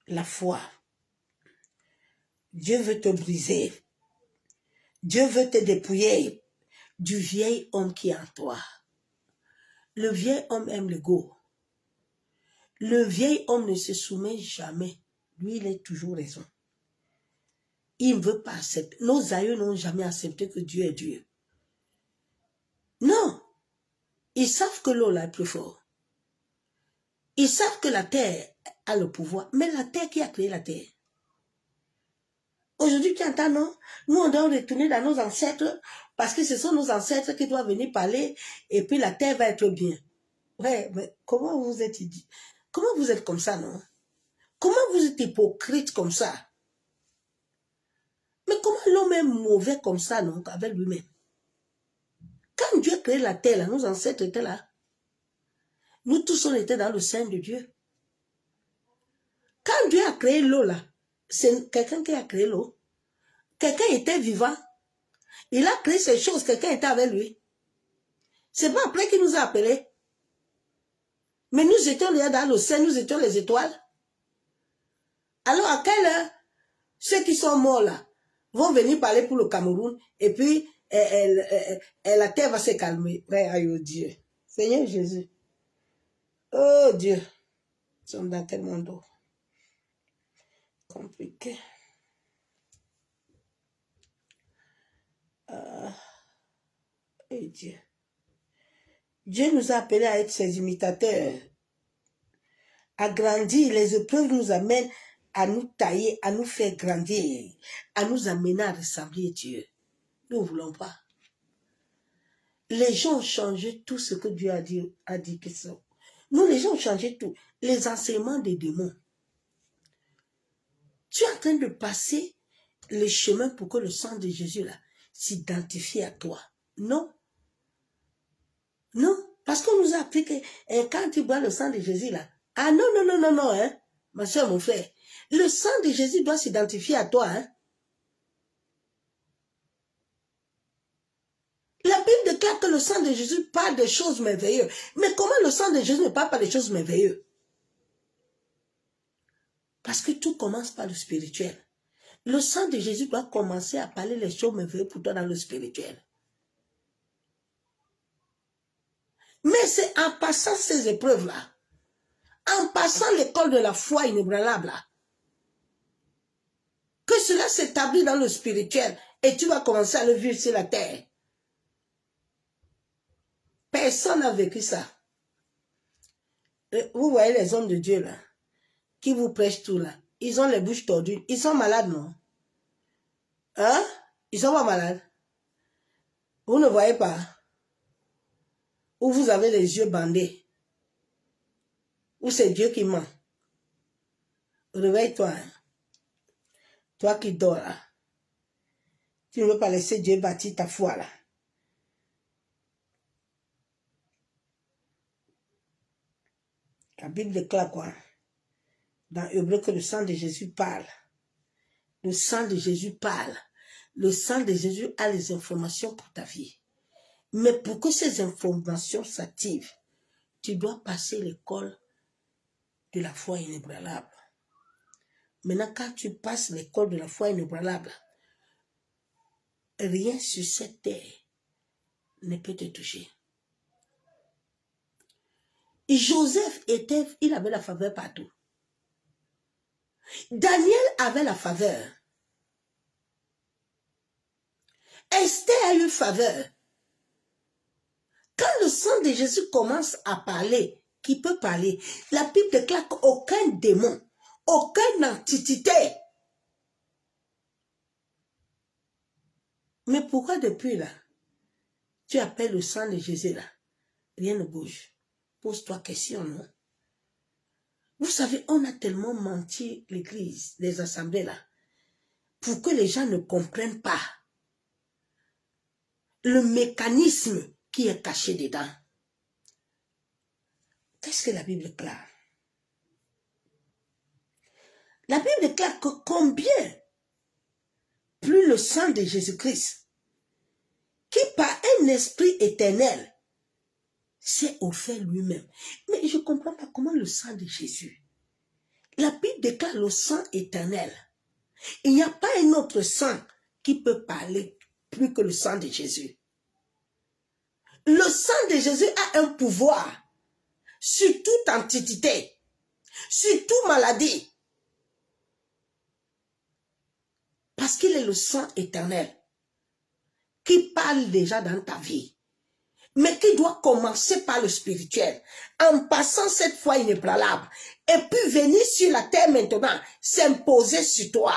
La foi. Dieu veut te briser. Dieu veut te dépouiller du vieil homme qui est en toi. Le vieil homme aime le go. Le vieil homme ne se soumet jamais. Lui, il est toujours raison. Il ne veut pas accepter. Nos aïeux n'ont jamais accepté que Dieu est Dieu. Non. Ils savent que l'eau là est plus fort. Ils savent que la terre a le pouvoir. Mais la terre, qui a créé la terre? Aujourd'hui, tu entends, non? Nous, on doit retourner dans nos ancêtres parce que ce sont nos ancêtres qui doivent venir parler et puis la terre va être bien. Ouais, mais comment vous êtes dit? Comment vous êtes comme ça, non? Comment vous êtes hypocrite comme ça? Mais comment l'homme est mauvais comme ça, non, avec lui-même? Quand Dieu a créé la terre, là, nos ancêtres étaient là. Nous tous, on était dans le sein de Dieu. Quand Dieu a créé l'eau, là, c'est quelqu'un qui a créé l'eau. Quelqu'un était vivant. Il a créé ces choses, quelqu'un était avec lui. C'est pas après qu'il nous a appelés. Mais nous étions déjà dans le sein, nous étions les étoiles. Alors à quelle heure, ceux qui sont morts là, vont venir parler pour le Cameroun, et puis la terre va se calmer. Ouais, aïe, oh Dieu. Seigneur Jésus. Oh Dieu. Nous sommes dans quel monde compliqué. Et Dieu. Dieu nous a appelés à être ses imitateurs. À grandir. Les épreuves nous amènent à nous tailler, à nous faire grandir, à nous amener à ressembler à Dieu. Nous ne voulons pas. Les gens ont changé tout ce que Dieu a dit que ça. Nous, les gens ont changé tout. Les enseignements des démons. Tu es en train de passer le chemin pour que le sang de Jésus là s'identifie à toi. Non. Non. Parce qu'on nous a appris que quand tu bois le sang de Jésus là, ah non, non, non, non, non, hein, ma soeur, mon frère, le sang de Jésus doit s'identifier à toi, hein. La Bible déclare que le sang de Jésus parle des choses merveilleuses. Mais comment le sang de Jésus ne parle pas des choses merveilleuses? Parce que tout commence par le spirituel. Le sang de Jésus doit commencer à parler les choses merveilleuses pour toi dans le spirituel. Mais c'est en passant ces épreuves-là, en passant l'école de la foi inébranlable, que cela s'établit dans le spirituel et tu vas commencer à le vivre sur la terre. Personne n'a vécu ça. Vous voyez les hommes de Dieu là, qui vous prêchent tout là. Ils ont les bouches tordues. Ils sont malades, non? Hein? Ils sont pas malades. Vous ne voyez pas? Ou vous avez les yeux bandés. Ou c'est Dieu qui ment. Réveille-toi. Hein? Toi qui dors là. Tu ne veux pas laisser Dieu bâtir ta foi là. La Bible déclare quoi? Dans Hébreu que le sang de Jésus parle. Le sang de Jésus parle. Le sang de Jésus a les informations pour ta vie. Mais pour que ces informations s'activent, tu dois passer l'école de la foi inébranlable. Maintenant, quand tu passes l'école de la foi inébranlable, rien sur cette terre ne peut te toucher. Et Joseph il avait la faveur partout. Daniel avait la faveur. Esther a eu faveur. Quand le sang de Jésus commence à parler, qui peut parler, la Bible déclare qu'aucun démon, aucune entité. Mais pourquoi depuis là, tu appelles le sang de Jésus là, rien ne bouge? Pose-toi question, non? Vous savez, on a tellement menti l'église, les assemblées là, pour que les gens ne comprennent pas le mécanisme qui est caché dedans. Qu'est-ce que la Bible déclare? La Bible déclare que combien plus le sang de Jésus-Christ, qui par un esprit éternel s'est offert lui-même. Mais je ne comprends pas comment le sang de Jésus. La Bible déclare le sang éternel. Il n'y a pas un autre sang qui peut parler plus que le sang de Jésus. Le sang de Jésus a un pouvoir sur toute entité, sur toute maladie. Parce qu'il est le sang éternel qui parle déjà dans ta vie, mais qui doit commencer par le spirituel, en passant cette foi inébranlable, et puis venir sur la terre maintenant, s'imposer sur toi.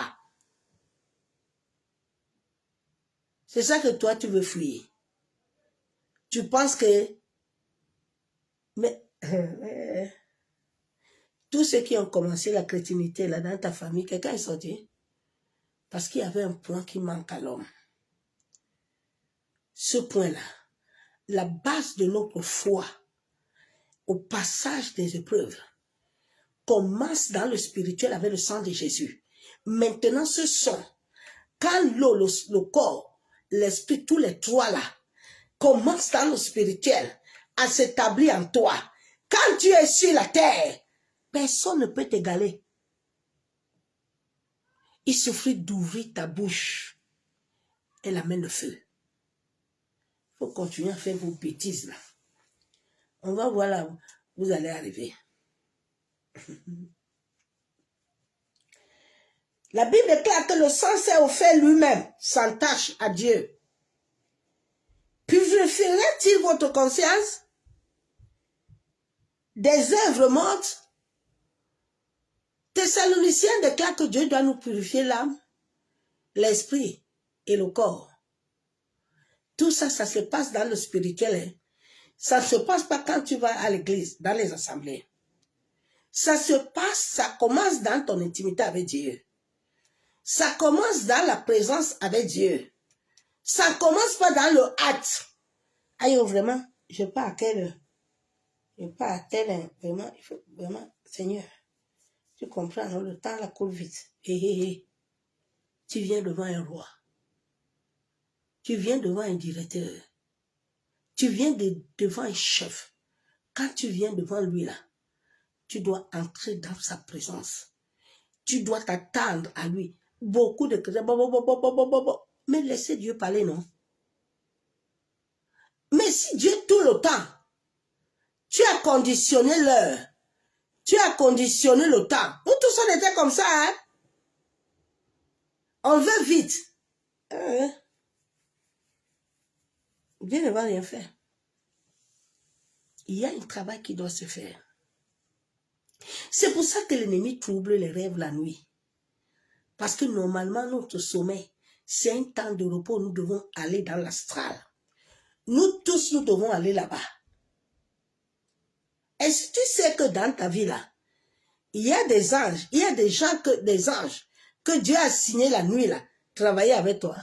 C'est ça que toi tu veux fuir. Tu penses que... Mais... tous ceux qui ont commencé la chrétienté là dans ta famille, quelqu'un est sorti? Parce qu'il y avait un point qui manque à l'homme. Ce point-là, la base de notre foi, au passage des épreuves, commence dans le spirituel avec le sang de Jésus. Maintenant, ce sang, quand l'eau, le corps, l'esprit, tous les trois là, commencent dans le spirituel à s'établir en toi. Quand tu es sur la terre, personne ne peut t'égaler. Il suffit d'ouvrir ta bouche et la main de feu. Il faut continuer à faire vos bêtises là. On va voir là où vous allez arriver. La Bible déclare que le sang s'est offert lui-même, sans tâche à Dieu. Purifierait-il votre conscience des œuvres mortes? Thessaloniciens déclare que Dieu doit nous purifier l'âme, l'esprit et le corps. Tout ça, ça se passe dans le spirituel. Hein? Ça ne se passe pas quand tu vas à l'église, dans les assemblées. Ça se passe, ça commence dans ton intimité avec Dieu. Ça commence dans la présence avec Dieu. Ça ne commence pas dans le hâte. Aïe, vraiment, je ne sais pas à quelle heure. Je ne sais pas à telle heure. Vraiment, il faut vraiment, Seigneur, tu comprends, non, le temps la coule vite. Tu viens devant un roi. Tu viens devant un directeur. Tu viens devant un chef. Quand tu viens devant lui là, tu dois entrer dans sa présence. Tu dois t'attendre à lui. Beaucoup de chrétiens, mais laissez Dieu parler, non? Mais si Dieu tout le temps, tu as conditionné l'heure, tu as conditionné le temps. Nous tous on était comme ça, hein? On veut vite. Dieu ne va rien faire. Il y a un travail qui doit se faire. C'est pour ça que l'ennemi trouble les rêves la nuit. Parce que normalement, notre sommeil, c'est un temps de repos. Nous devons aller dans l'astral. Nous tous, nous devons aller là-bas. Est-ce que tu sais que dans ta vie là, il y a des anges, il y a des gens, des anges que Dieu a signé la nuit là, travailler avec toi.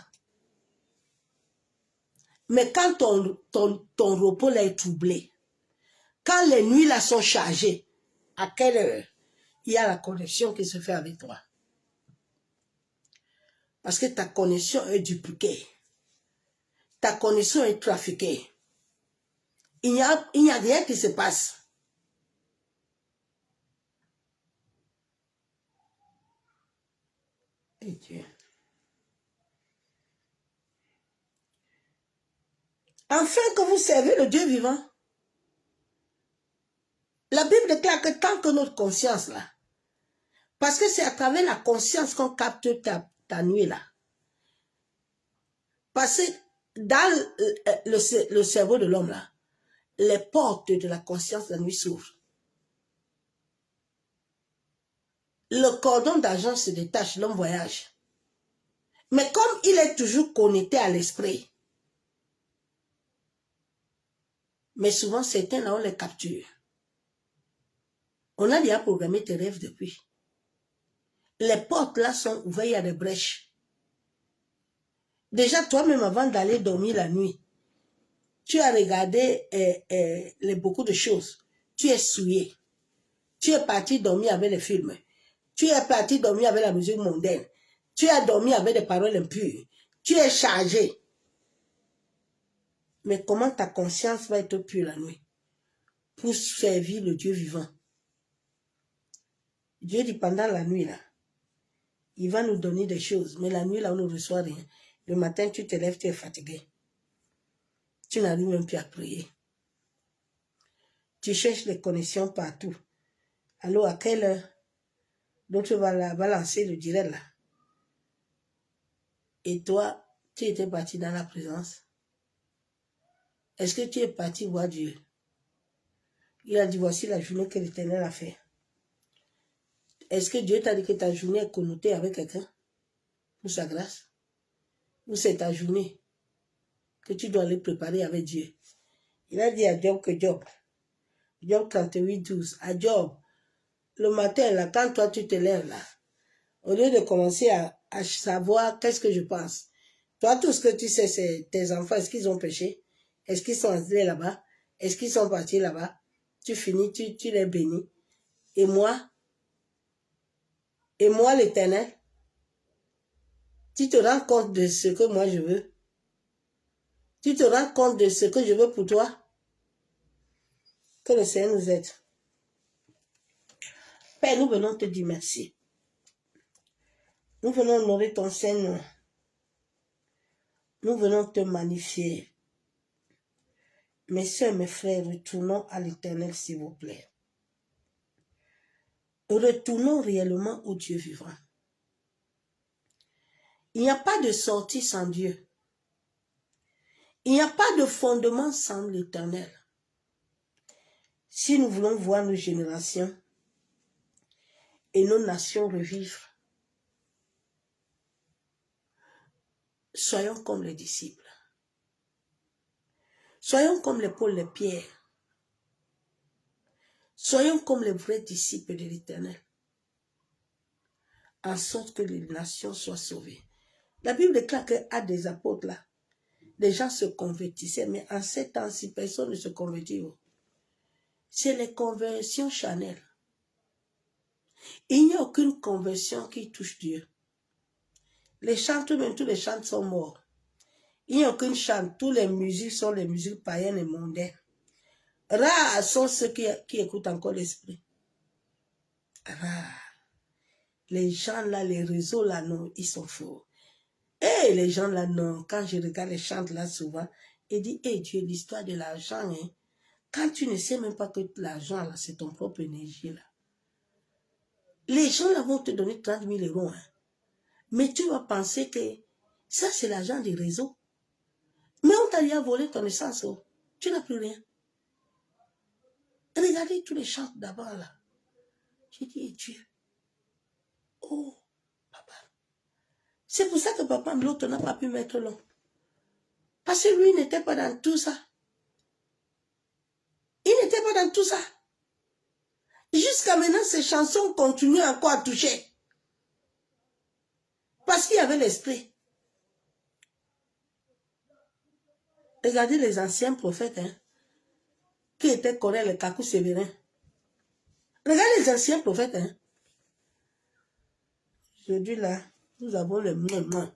Mais quand ton repos là est troublé, quand les nuits là sont chargées, à quelle heure il y a la connexion qui se fait avec toi? Parce que ta connexion est dupliquée. Ta connexion est trafiquée. Il n'y a rien qui se passe. Et Dieu. Afin que vous servez le Dieu vivant. La Bible déclare que tant que notre conscience là, parce que c'est à travers la conscience qu'on capte ta nuit là. Parce que dans le cerveau de l'homme, là, les portes de la conscience de la nuit s'ouvrent. Le cordon d'argent se détache, l'homme voyage. Mais comme il est toujours connecté à l'esprit, mais souvent certains là, on les capture. On a déjà programmé tes rêves depuis. Les portes là sont ouvertes, il y a des brèches. Déjà, toi-même, avant d'aller dormir la nuit, tu as regardé beaucoup de choses. Tu es souillé. Tu es parti dormir avec les films. Tu es parti dormir avec la musique mondaine. Tu as dormi avec des paroles impures. Tu es chargé. Mais comment ta conscience va être pure la nuit? Pour servir le Dieu vivant. Dieu dit pendant la nuit, là, il va nous donner des choses. Mais la nuit, là, on ne reçoit rien. Le matin, tu te lèves, tu es fatigué. Tu n'arrives même plus à prier. Tu cherches les connexions partout. Alors, à quelle heure l'autre va lancer le direct là? Et toi, tu étais parti dans la présence. Est-ce que tu es parti voir Dieu? Il a dit, voici la journée que l'Éternel a fait. Est-ce que Dieu t'a dit que ta journée est connotée avec quelqu'un? Pour sa grâce? Ou c'est ta journée que tu dois aller préparer avec Dieu? Il a dit à Job que Job 38, 12, à Job, le matin, là, quand toi tu te lèves, là, au lieu de commencer à savoir qu'est-ce que je pense, toi, tout ce que tu sais, c'est tes enfants, est-ce qu'ils ont péché? Est-ce qu'ils sont entrés là-bas? Est-ce qu'ils sont partis là-bas? Tu finis, tu les bénis. Et moi, l'Éternel, tu te rends compte de ce que moi je veux? Tu te rends compte de ce que je veux pour toi? Que le Seigneur nous aide. Père, nous venons te dire merci. Nous venons honorer ton Seigneur. Nous venons te magnifier. Mes soeurs, mes frères, retournons à l'Éternel, s'il vous plaît. Retournons réellement au Dieu vivant. Il n'y a pas de sortie sans Dieu. Il n'y a pas de fondement sans l'Éternel. Si nous voulons voir nos générations et nos nations revivre, soyons comme les disciples. Soyons comme les Paul, les Pierre. Soyons comme les vrais disciples de l'Éternel. En sorte que les nations soient sauvées. La Bible déclare qu'à des apôtres là, les gens se convertissaient, mais en ces temps-ci, personne ne se convertit. C'est les conversions charnelles. Il n'y a aucune conversion qui touche Dieu. Les chants, même tous les chants sont morts. Il n'y a aucune chant, toutes les musiques sont les musiques païennes et mondaines. Rares sont ceux qui écoutent encore l'esprit. Rares. Les gens là, les réseaux là, non, ils sont faux. Et les gens là, non, quand je regarde les chants là souvent, ils disent, hey Dieu, l'histoire de l'argent, hein. Quand tu ne sais même pas que l'argent là, c'est ton propre énergie là. Les gens là vont te donner 30 000 euros, hein. Mais tu vas penser que ça c'est l'argent des réseaux. Mais on t'a déjà volé ton essence, oh. Tu n'as plus rien. Regardez tous les chants d'abord là. J'ai dit, Dieu. Oh, papa. C'est pour ça que papa, l'autre n'a pas pu mettre l'eau. Parce que lui n'était pas dans tout ça. Il n'était pas dans tout ça. Jusqu'à maintenant, ces chansons continuent encore à toucher. Parce qu'il y avait l'esprit. Regardez les anciens prophètes, hein, qui étaient Corée, le Kakou Sévérin. Regardez les anciens prophètes, hein. Aujourd'hui, là, nous avons le moins.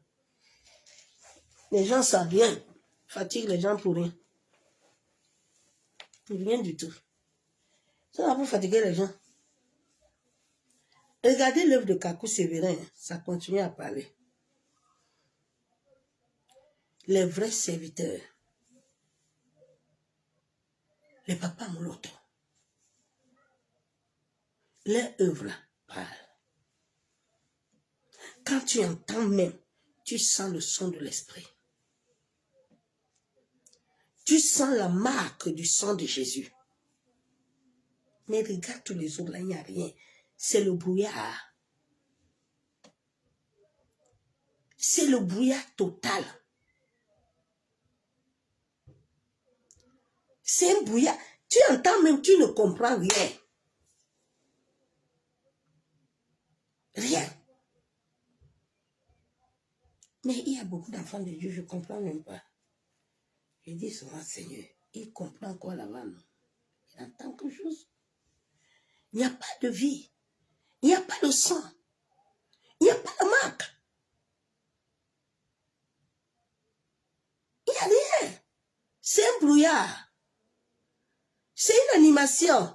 Les gens savent bien. Fatiguent les gens pour rien. Pour rien du tout. Ça va pour fatiguer les gens. Regardez l'œuvre de Kakou Sévérin, ça continue à parler. Les vrais serviteurs. Les papas Mouloto. Les œuvres là parlent. Quand tu entends même, tu sens le son de l'esprit. Tu sens la marque du sang de Jésus. Mais regarde tous les autres, là, il n'y a rien. C'est le brouillard. C'est le brouillard total. C'est un brouillard. Tu entends même, tu ne comprends rien. Rien. Mais il y a beaucoup d'enfants de Dieu, je ne comprends même pas. Je dis souvent, Seigneur, il comprend quoi là-bas, non? Il entend quelque chose. Il n'y a pas de vie. Il n'y a pas de sang. Il n'y a pas de marque. Il n'y a rien. C'est un brouillard. C'est une animation.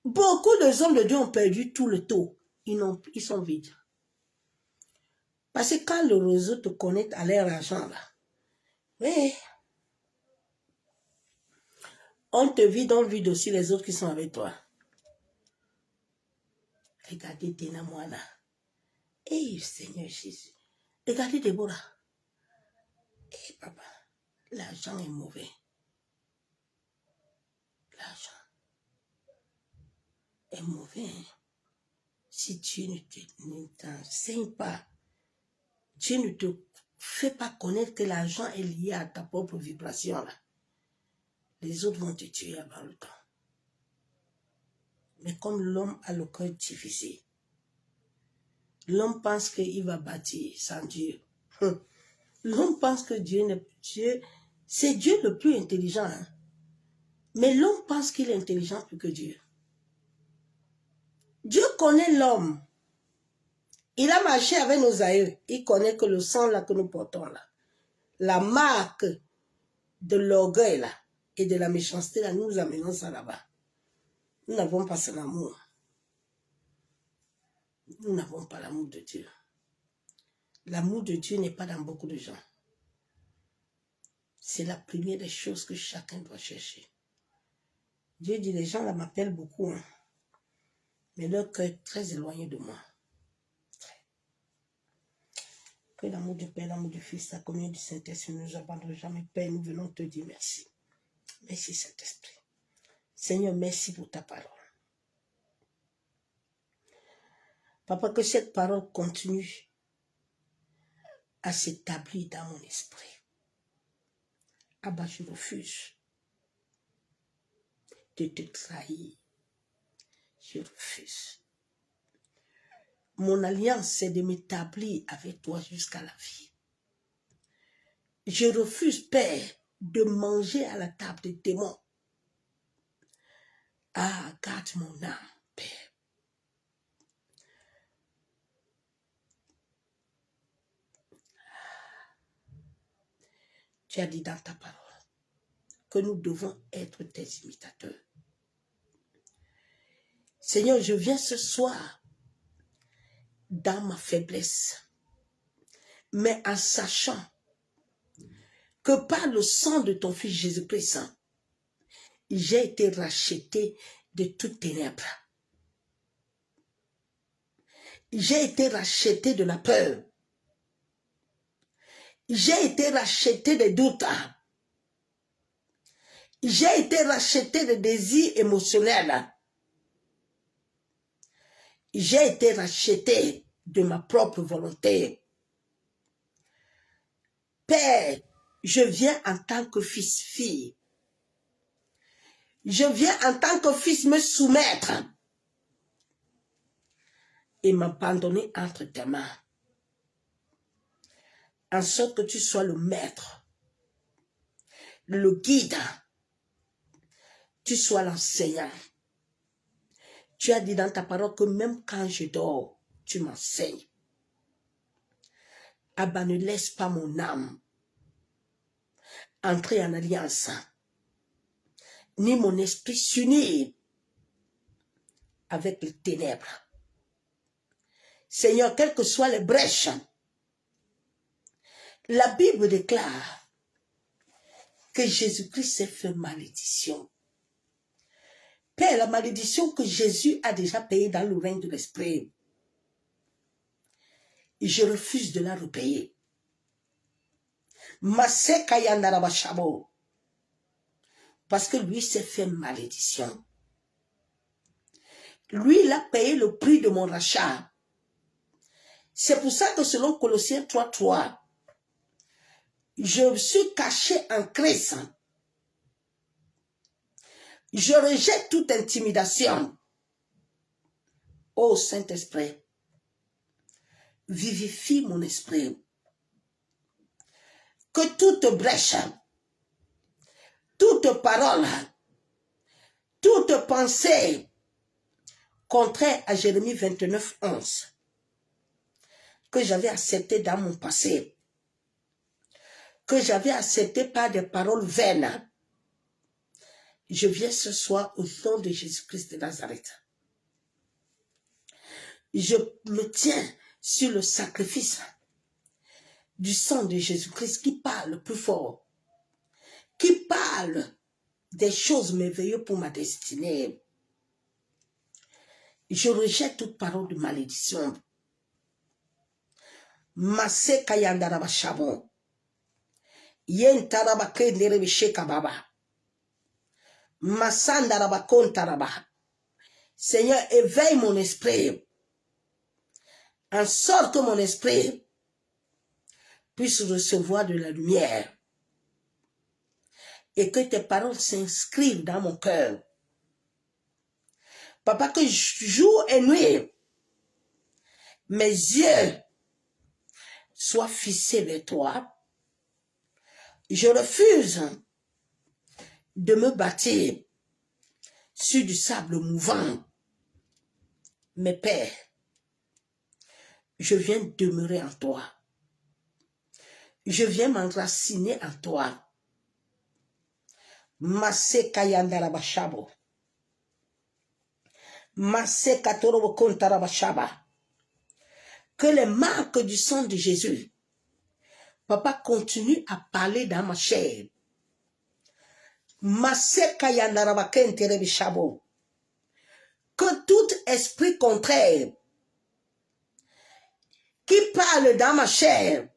Beaucoup de hommes de Dieu ont perdu tout le taux. Ils sont vides. Parce que quand le réseau te connecte à leur argent, là, oui, on te vide, on vide aussi les autres qui sont avec toi. Regardez Ténamoana. Eh, Seigneur Jésus. Regardez Déborah. Eh, papa, l'argent est mauvais. L'argent est mauvais. Si Dieu ne t'enseigne pas, Dieu ne te fait pas connaître que l'argent est lié à ta propre vibration, là. Les autres vont te tuer avant le temps. Mais comme l'homme a le cœur difficile, l'homme pense qu'il va bâtir sans Dieu. L'homme pense que c'est Dieu le plus intelligent. Hein? Mais l'homme pense qu'il est intelligent plus que Dieu. Dieu connaît l'homme. Il a marché avec nos aïeux. Il connaît que le sang là que nous portons là, la marque de l'orgueil là et de la méchanceté là, nous amenons ça là-bas. Nous n'avons pas son amour. Nous n'avons pas l'amour de Dieu. L'amour de Dieu n'est pas dans beaucoup de gens. C'est la première des choses que chacun doit chercher. Dieu dit, les gens là m'appellent beaucoup, hein, mais leur cœur est très éloigné de moi. Que l'amour du Père, l'amour du Fils, la communion du Saint-Esprit ne nous abandonne jamais. Père, nous venons te dire merci. Merci Saint-Esprit. Seigneur, merci pour ta parole. Papa, que cette parole continue à s'établir dans mon esprit. Abba, je refuse de te trahir. Je refuse. Mon alliance, c'est de m'établir avec toi jusqu'à la vie. Je refuse, Père, de manger à la table des démons. Ah, garde mon âme, Père. Tu as dit dans ta parole que nous devons être tes imitateurs. Seigneur, je viens ce soir dans ma faiblesse, mais en sachant que par le sang de ton Fils Jésus-Christ, j'ai été racheté de toutes ténèbres. J'ai été racheté de la peur. J'ai été racheté des doutes. J'ai été racheté des désirs émotionnels. J'ai été racheté de ma propre volonté. Père, je viens en tant que fils-fille. Je viens en tant que fils me soumettre et m'abandonner entre tes mains. En sorte que tu sois le maître, le guide, tu sois l'enseignant. Tu as dit dans ta parole que même quand je dors, tu m'enseignes. Abba, ne laisse pas mon âme entrer en alliance, ni mon esprit s'unir avec les ténèbres. Seigneur, quelles que soient les brèches, la Bible déclare que Jésus-Christ s'est fait malédiction. Père, la malédiction que Jésus a déjà payée dans le règne de l'Esprit, je refuse de la repayer. Maseka yandarabashabo. Parce que lui s'est fait malédiction. Lui, il a payé le prix de mon rachat. C'est pour ça que selon Colossiens 3:3, je suis caché en Christ. Je rejette toute intimidation. Ô Saint-Esprit, vivifie mon esprit. Que toute brèche, toute parole, toute pensée contraire à Jérémie 29:11 que j'avais accepté dans mon passé, que j'avais accepté par des paroles vaines, je viens ce soir au nom de Jésus-Christ de Nazareth. Je me tiens sur le sacrifice du sang de Jésus-Christ qui parle plus fort, qui parle des choses merveilleuses pour ma destinée. Je rejette toute parole de malédiction. Maseka yandaraba shabon. Yentaraba kenderebe shekababa. Masandaraba kontaraba. Seigneur, éveille mon esprit, en sorte que mon esprit puisse recevoir de la lumière et que tes paroles s'inscrivent dans mon cœur. Papa, que jour et nuit, mes yeux soient fixés vers toi. Je refuse de me bâtir sur du sable mouvant. Mais Père, je viens demeurer en toi. Je viens m'enraciner en toi. Maseka yandarabashabo. Maseka torobo kontarabashaba. Que les marques du sang de Jésus, Papa, continue à parler dans ma chair. Maseka yandarabakentrebishabo. Que tout esprit contraire qui parle dans ma chair,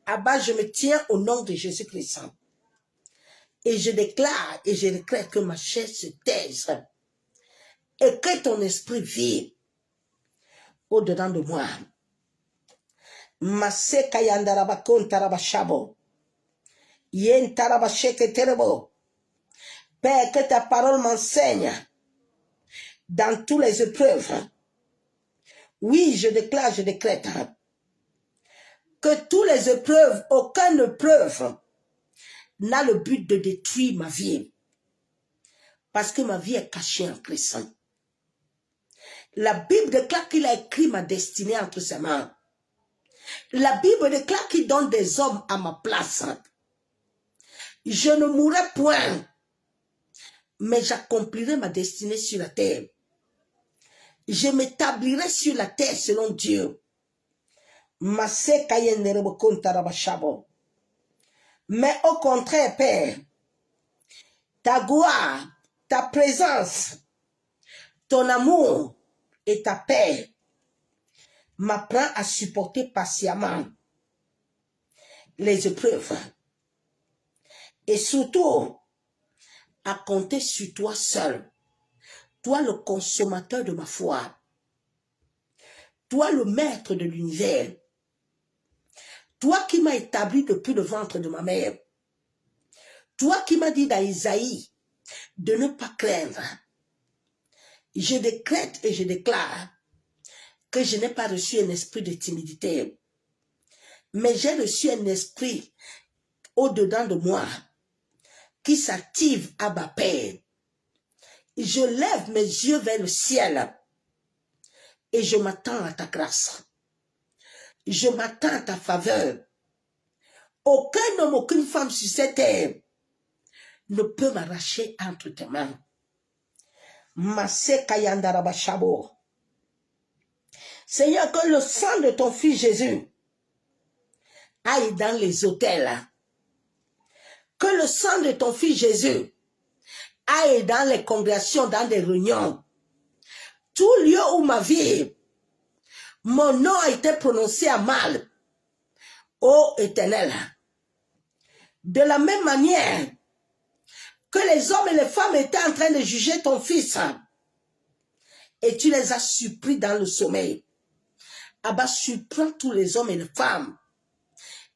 à bas je me tiens au nom de Jésus-Christ. Et je déclare et je déclare que ma chair se taise et que ton esprit vive au-dedans de moi. Maseka yandarabakon tarabashabo. Yen tarabasheke terebo. Père, que ta parole m'enseigne dans toutes les épreuves. Oui, je déclare, je décrète que toutes les épreuves, aucune épreuve n'a le but de détruire ma vie. Parce que ma vie est cachée en Christ. La Bible déclare qu'il a écrit ma destinée entre ses mains. La Bible déclare qu'il donne des hommes à ma place. Je ne mourrai point, mais j'accomplirai ma destinée sur la terre. Je m'établirai sur la terre selon Dieu. Mais au contraire, Père, ta gloire, ta présence, ton amour et ta paix m'apprend à supporter patiemment les épreuves et surtout à compter sur toi seul, toi le consommateur de ma foi, toi le maître de l'univers, toi qui m'as établi depuis le ventre de ma mère, toi qui m'as dit dans Isaïe de ne pas craindre. Je décrète et je déclare que je n'ai pas reçu un esprit de timidité, mais j'ai reçu un esprit au-dedans de moi qui s'active à ma paix. Je lève mes yeux vers le ciel et je m'attends à ta grâce. Je m'attends à ta faveur. Aucun homme, aucune femme sur cette terre ne peut m'arracher entre tes mains. Maseka yandarabashabo. Seigneur, que le sang de ton fils Jésus aille dans les hôtels. Que le sang de ton fils Jésus aille dans les congrégations, dans des réunions. Tout lieu où ma vie, mon nom a été prononcé à mal. Ô Éternel, De la même manière que les hommes et les femmes étaient en train de juger ton fils, et tu les as surpris dans le sommeil. Abba, surprends tous les hommes et les femmes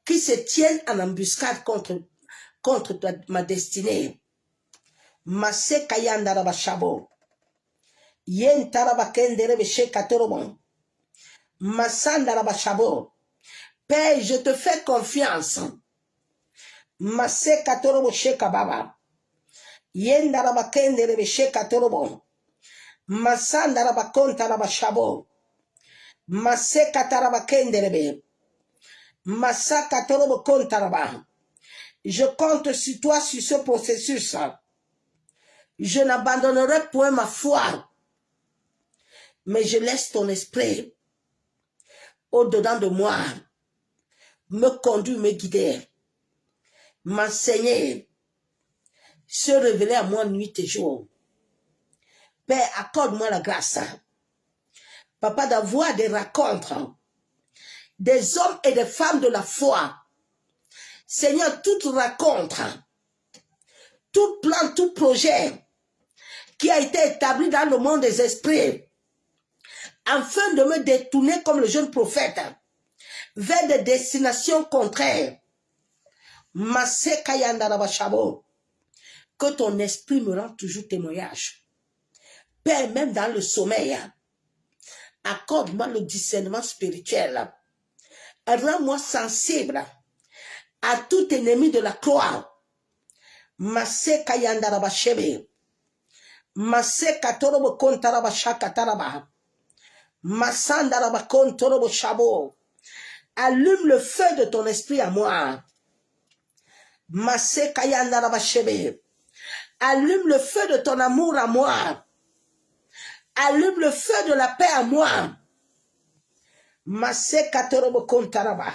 qui se tiennent en embuscade contre ma destinée. Mase kayandaraba shabo. Yen taraba kenderebe shekatorobon. Masandaraba shabo. Père, je te fais confiance. Mase katorobo shekababa. Yen daraba kenderebe shekatorobon. Masandaraba kontaraba shabo. Mase kataraba kenderebe. Masa katorobo kontaraba. Je compte sur toi sur ce processus. Je n'abandonnerai point ma foi, mais je laisse ton esprit au-dedans de moi, me conduire, me guider, m'enseigner, se révéler à moi nuit et jour. Père, accorde-moi la grâce, Papa, d'avoir des rencontres, des hommes et des femmes de la foi. Seigneur, toute rencontre, tout plan, tout projet qui a été établi dans le monde des esprits, afin de me détourner comme le jeune prophète vers des destinations contraires. Que ton esprit me rende toujours témoignage. Père, même dans le sommeil, accorde-moi le discernement spirituel. Rends-moi sensible à tout ennemi de la croix. Masé kayandaraba shebe. Masé katorobo kontaraba shakataraba. Masandaraba kontorobo shabo. Allume le feu de ton esprit à moi. Masé kayandaraba shebe. Allume le feu de ton amour à moi. Allume le feu de la paix à moi. Masé katorobo kontaraba.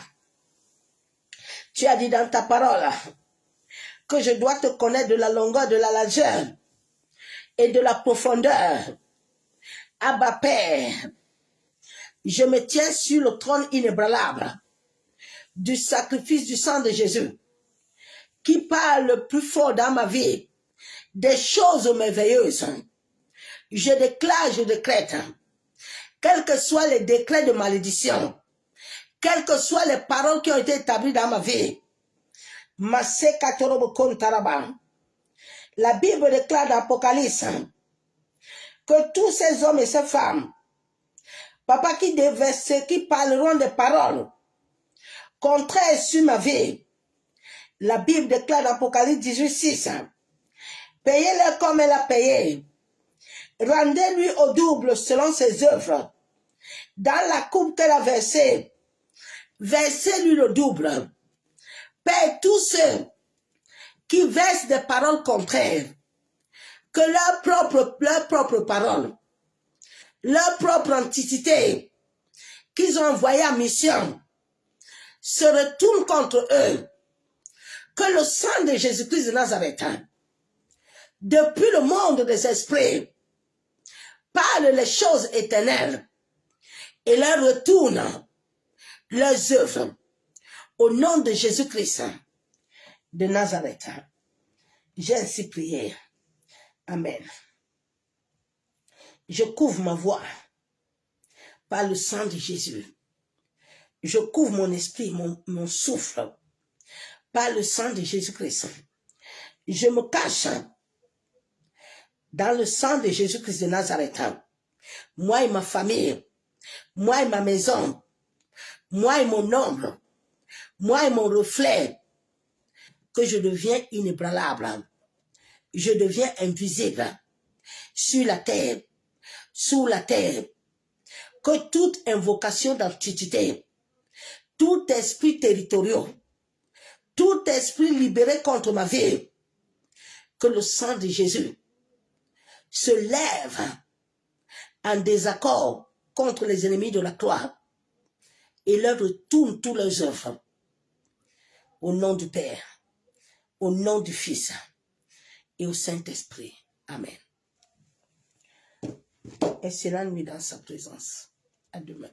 Tu as dit dans ta parole que je dois te connaître de la longueur, de la largeur et de la profondeur. Abba Père, je me tiens sur le trône inébranlable du sacrifice du sang de Jésus qui parle le plus fort dans ma vie des choses merveilleuses. Je déclare, je décrète, quels que soient les décrets de malédiction, quelles que soient les paroles qui ont été établies dans ma vie, la Bible déclare dans l'Apocalypse que tous ces hommes et ces femmes, papa, qui parleront des paroles contraires sur ma vie, la Bible déclare dans l'Apocalypse 18:6, payez-le comme elle a payé, rendez-lui au double selon ses œuvres, dans la coupe qu'elle a versée, versez-lui le double. Père, tous ceux qui versent des paroles contraires, que leur propre parole, leur propre antiquité qu'ils ont envoyé en mission, se retourne contre eux, que le sang de Jésus-Christ de Nazareth, depuis le monde des esprits, parle les choses éternelles et leur retourne leurs œuvres. Au nom de Jésus-Christ de Nazareth, j'ai ainsi prié. Amen. Je couvre ma voix par le sang de Jésus. Je couvre mon esprit, mon souffle par le sang de Jésus-Christ. Je me cache dans le sang de Jésus-Christ de Nazareth. Moi et ma famille, moi et ma maison, moi et mon ombre, moi et mon reflet, que je deviens inébranlable. Je deviens invisible sur la terre, sous la terre. Que toute invocation d'antiquité, tout esprit territorial, tout esprit libéré contre ma vie, que le sang de Jésus se lève en désaccord contre les ennemis de la croix et leur retourne tous leurs œuvres. Au nom du Père, au nom du Fils et au Saint-Esprit. Amen. Excellente nuit dans sa présence. À demain.